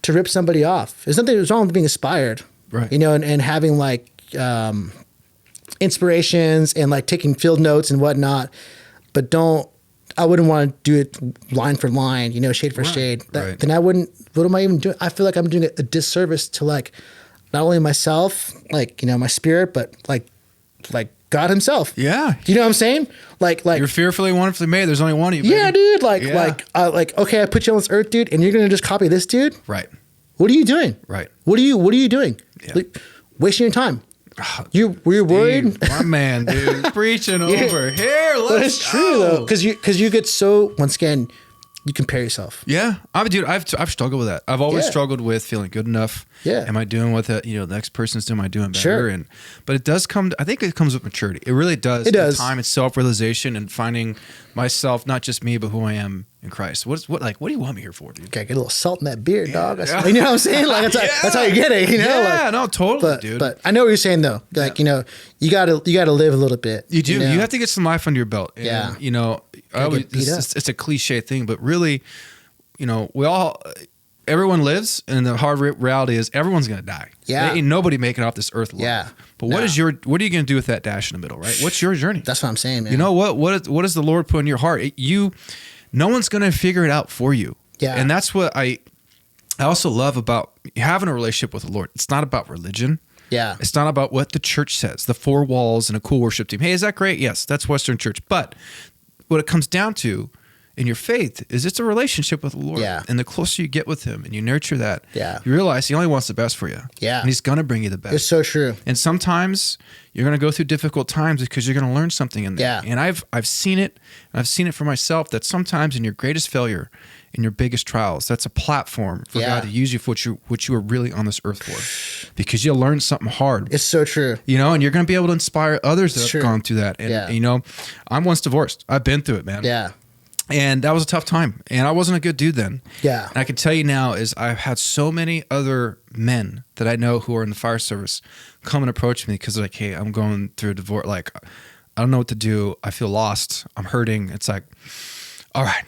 to rip somebody off? There's nothing wrong with being inspired. Right. You know, and having like inspirations and like taking field notes and whatnot. But I wouldn't want to do it line for line, you know, shade for shade. Then I wouldn't, what am I even doing? I feel like I'm doing a disservice to like, not only myself, like, you know, my spirit, but like God himself. Yeah. Do you know what I'm saying? Like you're fearfully, wonderfully made. There's only one of you, baby. Yeah, dude. Okay, I put you on this earth, dude, and you're going to just copy this dude? Right. What are you doing? Right. What are you doing? Yeah. Like, wasting your time. Were you worried? My man, dude. Preaching over here. But it's true though. Cause you get so, once again, you compare yourself. Yeah. I've struggled with that. I've always struggled with feeling good enough. Yeah. Am I doing what the next person's doing? Am I doing better? Sure. But it does I think it comes with maturity. It really does. It does. Time and self-realization and finding myself, not just me, but who I am in Christ. What do you want me here for, dude? Gotta get a little salt in that beard, dog. Yeah. You know what I'm saying? Like that's how you get it, you know? Yeah, no, totally, dude. But I know what you're saying though. Like, you know, you gotta live a little bit. You do. You have to get some life under your belt. And, you know, it's a cliche thing, but really, you know, we all, everyone lives, and the hard reality is everyone's going to die. Yeah. There ain't nobody making it off this earth alive. Yeah. But what are you going to do with that dash in the middle, right? What's your journey? That's what I'm saying, man. You know what does the Lord put in your heart? No one's going to figure it out for you. Yeah. And that's what I also love about having a relationship with the Lord. It's not about religion. Yeah. It's not about what the church says, the four walls and a cool worship team. Hey, is that great? Yes, that's Western church. But what it comes down to in your faith is it's a relationship with the Lord. Yeah. And the closer you get with him and you nurture that, Yeah. you realize he only wants the best for you. Yeah. And he's going to bring you the best. It's so true. And sometimes you're going to go through difficult times because you're going to learn something in there. Yeah. And I've seen it. I've seen it for myself that sometimes in your greatest failure, in your biggest trials, that's a platform for God to use you for what you were really on this earth for, because you'll learn something hard. It's so true. You know, and you're going to be able to inspire others that It's have true. gone through that. And, you know, I'm once divorced. I've been through it, man. Yeah. And that was a tough time. And I wasn't a good dude then. Yeah. And I can tell you now is I've had so many other men that I know who are in the fire service come and approach me because they're like, hey, I'm going through a divorce. Like, I don't know what to do. I feel lost. I'm hurting. It's like, all right,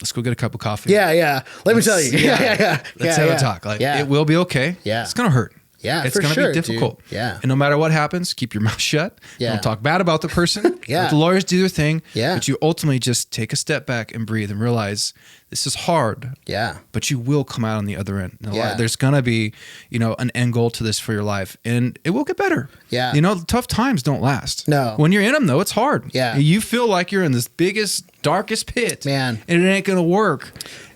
let's go get a cup of coffee. Yeah, yeah. Let me tell you. Yeah. Let's have a talk. Like, it will be okay. Yeah. It's going to hurt. Yeah, it's for going to sure, be difficult. dude. Yeah. And no matter what happens, keep your mouth shut. Yeah. Don't talk bad about the person. Yeah. Let the lawyers do their thing. Yeah. But you ultimately just take a step back and breathe and realize this is hard. Yeah. But you will come out on the other end. Yeah. There's going to be, you know, an end goal to this for your life, and it will get better. Yeah. You know, tough times don't last. No. When you're in them, though, it's hard. Yeah. You feel like you're in this biggest, darkest pit. Man. And it ain't going to work.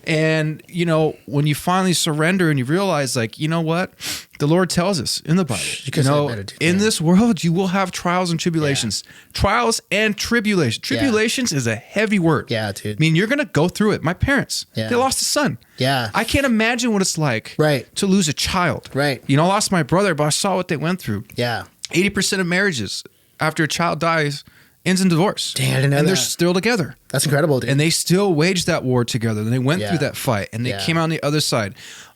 And, you know, when you finally surrender and you realize, like, you know what? The Lord tells us in the Bible, you know, in this world, you will have trials and tribulations. Trials and tribulations. Tribulations is a heavy word. Yeah, dude. I mean, you're going to go through it. My parents, they lost a son. Yeah. I can't imagine what it's like to lose a child. Right. You know, I lost my brother, but I saw what they went through. Yeah. 80% of marriages after a child dies ends in divorce. Damn, I didn't know and that. they're still together. That's incredible, dude. And they still waged that war together. And they went through that fight. And they came out on the other side.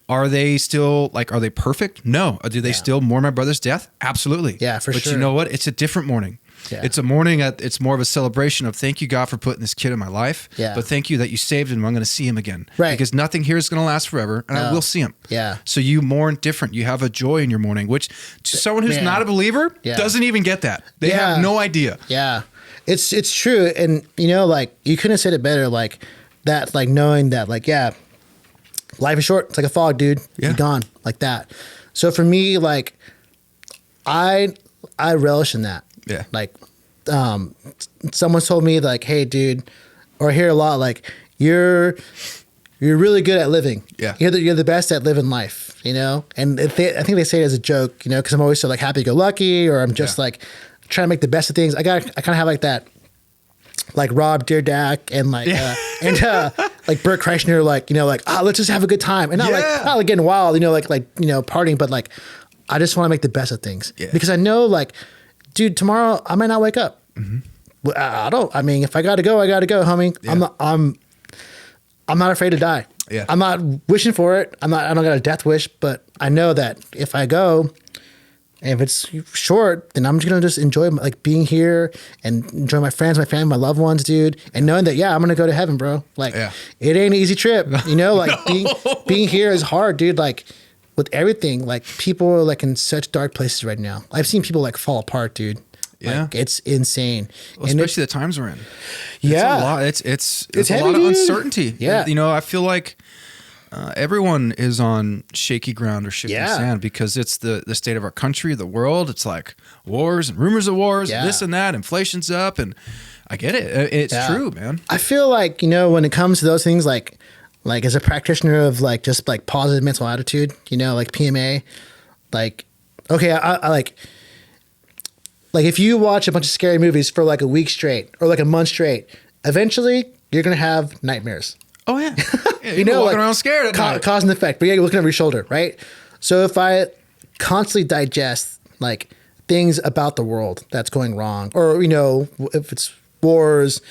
Are they still, like, are they perfect? No. Do they still mourn my brother's death? Absolutely. Yeah, for sure. But you know what? It's a different mourning. Yeah. It's a mourning. It's more of a celebration of thank you, God, for putting this kid in my life. Yeah. But thank you that you saved him. I'm going to see him again. Right. Because nothing here is going to last forever. And I will see him. Yeah. So you mourn different. You have a joy in your mourning, which to someone who's not a believer doesn't even get that. They have no idea. Yeah. It's true. And, you know, like, you couldn't have said it better. Like, that, like, knowing that, like, life is short. It's like a fog, dude. You're gone, like that. So for me, like, I relish in that. Yeah. Like, someone told me, like, hey, dude, or I hear a lot, like, you're really good at living. Yeah. You're the best at living life, you know? And I think they say it as a joke, you know, because I'm always so, like, happy-go-lucky, or I'm just, like, trying to make the best of things. I kind of have, like, that, like, Rob Dyrdek and, like, like, Bert Kreischer, like, you know, like, let's just have a good time. And not like getting wild, you know, like, you know, partying, but, like, I just want to make the best of things. Yeah. Because I know, like, dude, tomorrow I might not wake up. Mm-hmm. I mean, if I got to go, I got to go, homie. Yeah. I'm not afraid to die. Yeah. I'm not wishing for it. I don't got a death wish, but I know that if I go, and if it's short, then I'm just going to just enjoy, like, being here and enjoy my friends, my family, my loved ones, dude. And knowing that, I'm going to go to heaven, bro. Like, it ain't an easy trip, you know, like being here is hard, dude. Like, with everything, like, people are, like, in such dark places right now. I've seen people, like, fall apart, dude. Yeah. Like, it's insane. Well, especially the times we're in. Yeah. It's a lot. It's heavy, a lot of dude. uncertainty. Yeah. You know, I feel like everyone is on shaky ground or shifting sand because it's the state of our country, the world. It's like wars and rumors of wars, and this and that. Inflation's up, and I get it. It's true, man. I feel like, you know, when it comes to those things, like as a practitioner of, like, just, like, positive mental attitude, you know, like PMA, like, okay, I like if you watch a bunch of scary movies for, like, a week straight or, like, a month straight, eventually you're going to have nightmares. Oh, yeah. You know, walking like, around scared at night. Cause and effect. But you're looking over your shoulder, right? So if I constantly digest, like, things about the world that's going wrong, or, you know, if it's wars,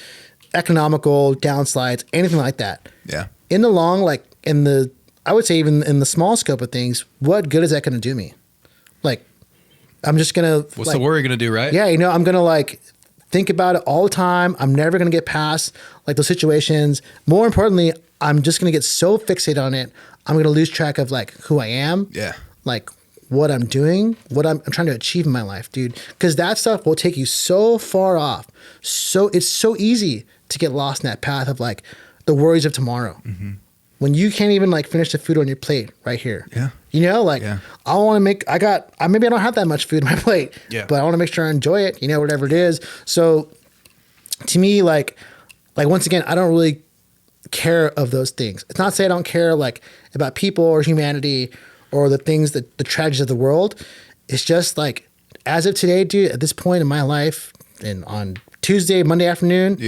economical downsides, anything like that. Yeah. In the long, like, I would say even in the small scope of things, what good is that going to do me? Like, I'm just going to... What's the worry going to do, right? Yeah, you know, I'm going to, like, think about it all the time. I'm never going to get past, like, those situations. More importantly, I'm just going to get so fixated on it. I'm going to lose track of like who I am. Yeah. Like what I'm doing, what I'm trying to achieve in my life, dude. Because that stuff will take you so far off. So it's so easy to get lost in that path of like the worries of tomorrow. Mm-hmm. When you can't even like finish the food on your plate right here. Yeah. You know, like I want to maybe I don't have that much food on my plate, but I want to make sure I enjoy it, you know, whatever it is. So to me, like once again, I don't really care of those things. It's not to say I don't care like about people or humanity or the things that the tragedies of the world. It's just like, as of today, dude, at this point in my life and on Tuesday, Monday afternoon,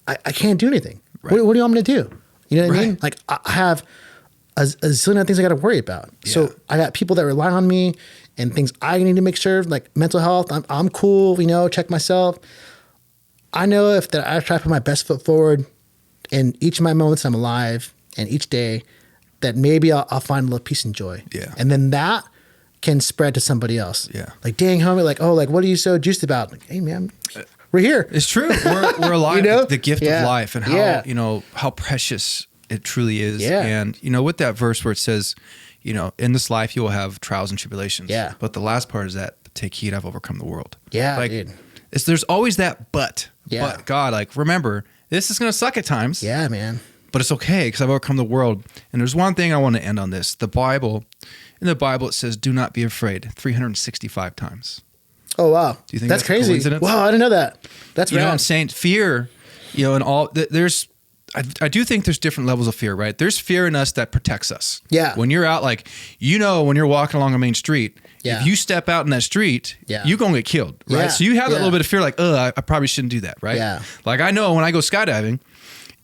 I can't do anything. Right. What do you want me to do? You know what I mean? Like I have a zillion things I got to worry about. Yeah. So I got people that rely on me and things I need to make sure, like mental health. I'm cool, you know, check myself. I know if that I try to put my best foot forward in each of my moments I'm alive and each day, that maybe I'll find a little peace and joy. Yeah. And then that can spread to somebody else. Yeah. Like, dang, homie, like, oh, like, what are you so juiced about? Like, hey, man, we're here. It's true. We're alive. You know? The gift of life and how, you know, how precious it truly is. Yeah. And, you know, with that verse where it says, you know, in this life you will have trials and tribulations. Yeah. But the last part is that take heed, I've overcome the world. Yeah. Like, dude. There's always that but. Yeah. But God, like, remember, this is going to suck at times. Yeah, man. But it's okay because I've overcome the world. And there's one thing I want to end on this. In the Bible, it says, do not be afraid 365 times. Oh, wow. Do you think that's crazy? Wow, I didn't know that. That's You know what I'm saying? Fear, you know, and all, I do think there's different levels of fear, right? There's fear in us that protects us. Yeah. When you're out, like, you know, when you're walking along a main street, if you step out in that street, you're going to get killed, right? Yeah. So you have that little bit of fear, like, I probably shouldn't do that, right? Yeah. Like, I know when I go skydiving,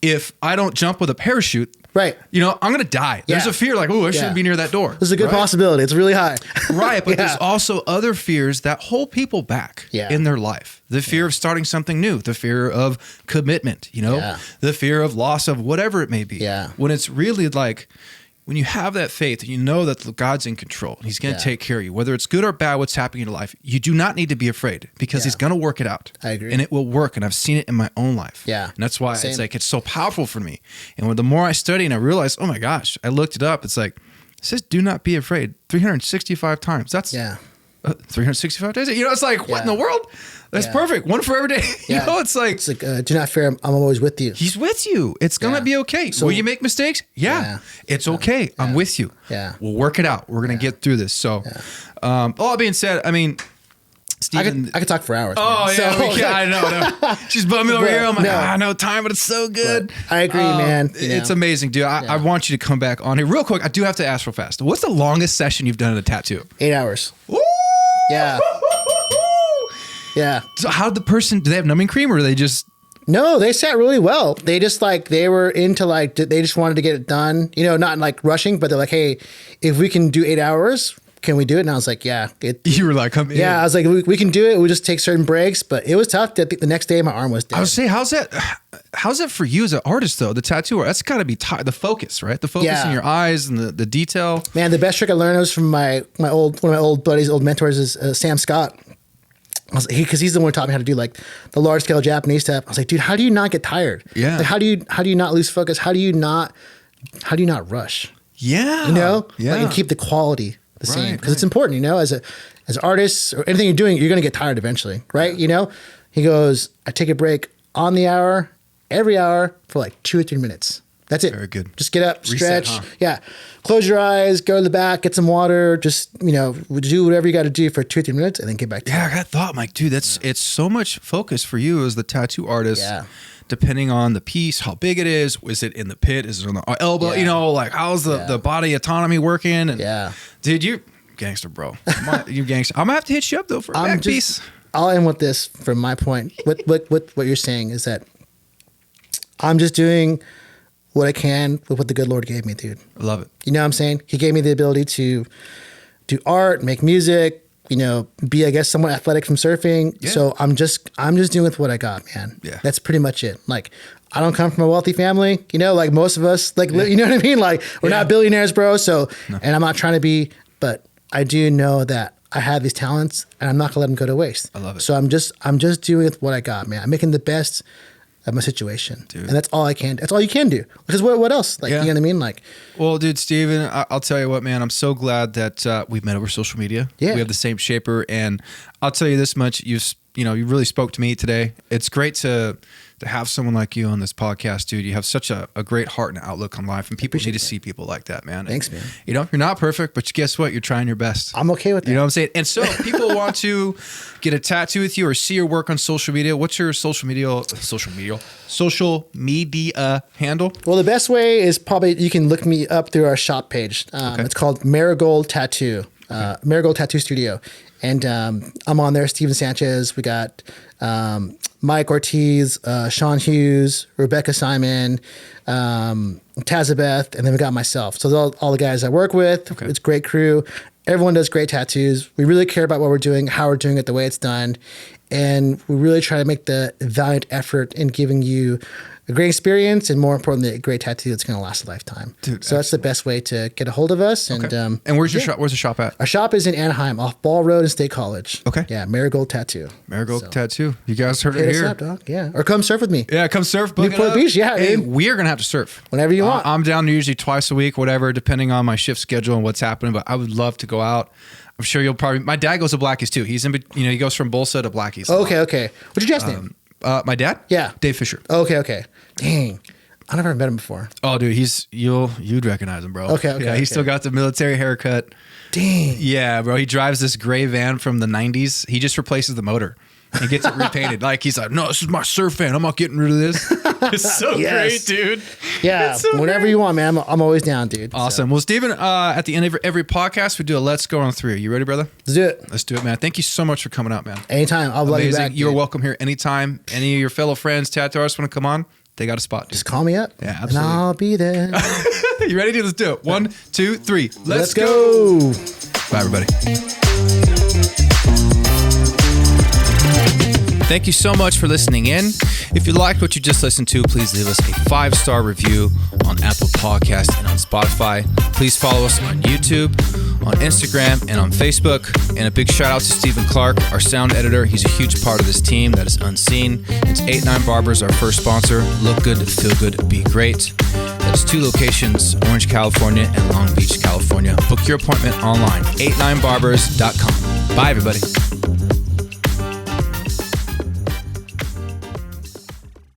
if I don't jump with a parachute, right, you know, I'm going to die. There's a fear like, I shouldn't be near that door. There's a good possibility. It's really high. Right. But there's also other fears that hold people back in their life. The fear of starting something new, the fear of commitment, you know, the fear of loss of whatever it may be. Yeah. When it's really like, when you have that faith, you know that God's in control. He's going to take care of you. Whether it's good or bad, what's happening in your life, you do not need to be afraid because He's going to work it out. I agree. And it will work. And I've seen it in my own life. Yeah. And that's why it's like, it's so powerful for me. And when the more I study and I realize, oh my gosh, I looked it up. It's like, it says, do not be afraid 365 times. That's 365 days. You know, it's like, what in the world? That's perfect. One for every day. You know, it's like do not fear. I'm always with you. He's with you. It's going to be okay. So, will you make mistakes? Yeah. It's okay. I'm with you. Yeah. We'll work it out. We're going to get through this. So, all that being said, I mean, Stephen, I could talk for hours. Oh, man. Yeah. So, I know. She's bumming over here. I'm like, I know time, but it's so good. But I agree, man. It's amazing, dude. I want you to come back on here real quick. I do have to ask real fast. What's the longest session you've done in a tattoo? 8 hours. Woo! Yeah. Yeah. So how did do they have numbing cream or they just? No, they sat really well. They just they were into they just wanted to get it done, you know, not like rushing, but they're like, hey, if we can do 8 hours, can we do it? And I was like, yeah. You were like, come in. Yeah, I was like, we can do it. We just take certain breaks, but it was tough. The next day my arm was dead. I was saying, how's that for you as an artist though? The tattooer, that's gotta be the focus, right? The focus in your eyes and the detail. Man, the best trick I learned was from one of my old buddies, old mentors is Sam Scott. Because he's the one who taught me how to do like the large scale Japanese stuff. I was like, dude, how do you not get tired? Yeah. Like, how do you not lose focus? How do you not rush? Yeah. You know? Yeah. Like, and keep the quality the same. Because it's important, you know, as artists or anything you're doing, you're going to get tired eventually. Right. Yeah. You know, he goes, I take a break on the hour, every hour for like 2 or 3 minutes. That's it. Very good. Just get up, stretch. Reset, huh? Yeah. Close your eyes, go to the back, get some water. Just, you know, do whatever you got to do for 2 or 3 minutes and then get back to it. I got thought, Mike, dude, it's so much focus for you as the tattoo artist. Yeah. Depending on the piece, how big it is it in the pit? Is it on the elbow? Yeah. You know, like how's the body autonomy working? And dude, you gangster, bro. You gangster. I'm gonna have to hit you up though for a back piece. I'll end with this from my point. What you're saying is that I'm just doing what I can with what the good Lord gave me, dude. I love it. You know what I'm saying? He gave me the ability to do art, make music, you know, be, I guess, somewhat athletic from surfing. Yeah. So I'm just doing with what I got, man. Yeah. That's pretty much it. Like, I don't come from a wealthy family, you know, like most of us, like, you know what I mean? Like, we're not billionaires, bro. So, and I'm not trying to be, but I do know that I have these talents and I'm not gonna let them go to waste. I love it. So I'm just doing with what I got, man. I'm making the best of my situation. Dude. And that's all I can. That's all you can do. Because what else? Like, you know what I mean? Like, well, dude, Stephen, I'll tell you what, man. I'm so glad that we've met over social media. Yeah, we have the same shaper, and I'll tell you this much: you really spoke to me today. It's great to have someone like you on this podcast, dude. You have such a great heart and outlook on life, and people need to see people like that, man. Thanks, man. You're not perfect, but guess what? You're trying your best. I'm okay with that. You know what I'm saying? And so if people want to get a tattoo with you or see your work on social media, what's your social media handle? Well, the best way is probably you can look me up through our shop page. It's called Marigold Tattoo, Marigold Tattoo Studio. And I'm on there, Stephen Sanchez. We got Mike Ortiz, Sean Hughes, Rebecca Simon, Tazabeth, and then we got myself. So all the guys I work with. Okay. It's a great crew. Everyone does great tattoos. We really care about what we're doing, how we're doing it, the way it's done. And we really try to make the valiant effort in giving you a great experience, and more importantly, a great tattoo that's going to last a lifetime. Dude, so that's the best way to get a hold of us. And and where's your shop? Where's the shop at? Our shop is in Anaheim, off Ball Road in State College. Okay. Yeah, Marigold Tattoo. Marigold Tattoo. You guys heard it here. Up, dog. Yeah, or come surf with me. Yeah, come surf. Newport Beach. Yeah, hey, we are gonna have to surf whenever you want. I'm down usually twice a week, whatever, depending on my shift schedule and what's happening. But I would love to go out. I'm sure you'll probably. My dad goes to Blackies too. He's in. He goes from Bolsa to Blackies. Okay. What's your dad's name? My dad? Yeah, Dave Fisher. Okay. Dang. I never met him before. Oh, dude, you'd recognize him, bro. Okay. Yeah, he's still got the military haircut. Dang. Yeah, bro. He drives this gray van from the 90s. He just replaces the motor. He gets it repainted. Like, he's like, no, this is my surf van. I'm not getting rid of this. It's so great, dude. Yeah, so whenever you want, man. I'm always down, dude. Awesome. So. Well, Stephen, at the end of every podcast, we do a Let's Go on 3. You ready, brother? Let's do it. Let's do it, man. Thank you so much for coming out, man. Anytime. I'll love you back. You're welcome here anytime. Any of your fellow friends, tattoo artists want to come on, they got a spot, dude. Just call me up. Yeah, absolutely. And I'll be there. You ready, dude? Let's do it. 1, 2, 3. Let's go. Bye, everybody. Thank you so much for listening in. If you liked what you just listened to, please leave us a 5-star review on Apple Podcasts and on Spotify. Please follow us on YouTube, on Instagram, and on Facebook. And a big shout out to Stephen Clark, our sound editor. He's a huge part of this team that is unseen. It's 89 Barbers, our first sponsor. Look good, feel good, be great. That's 2 locations, Orange, California, and Long Beach, California. Book your appointment online, 89barbers.com. Bye, everybody.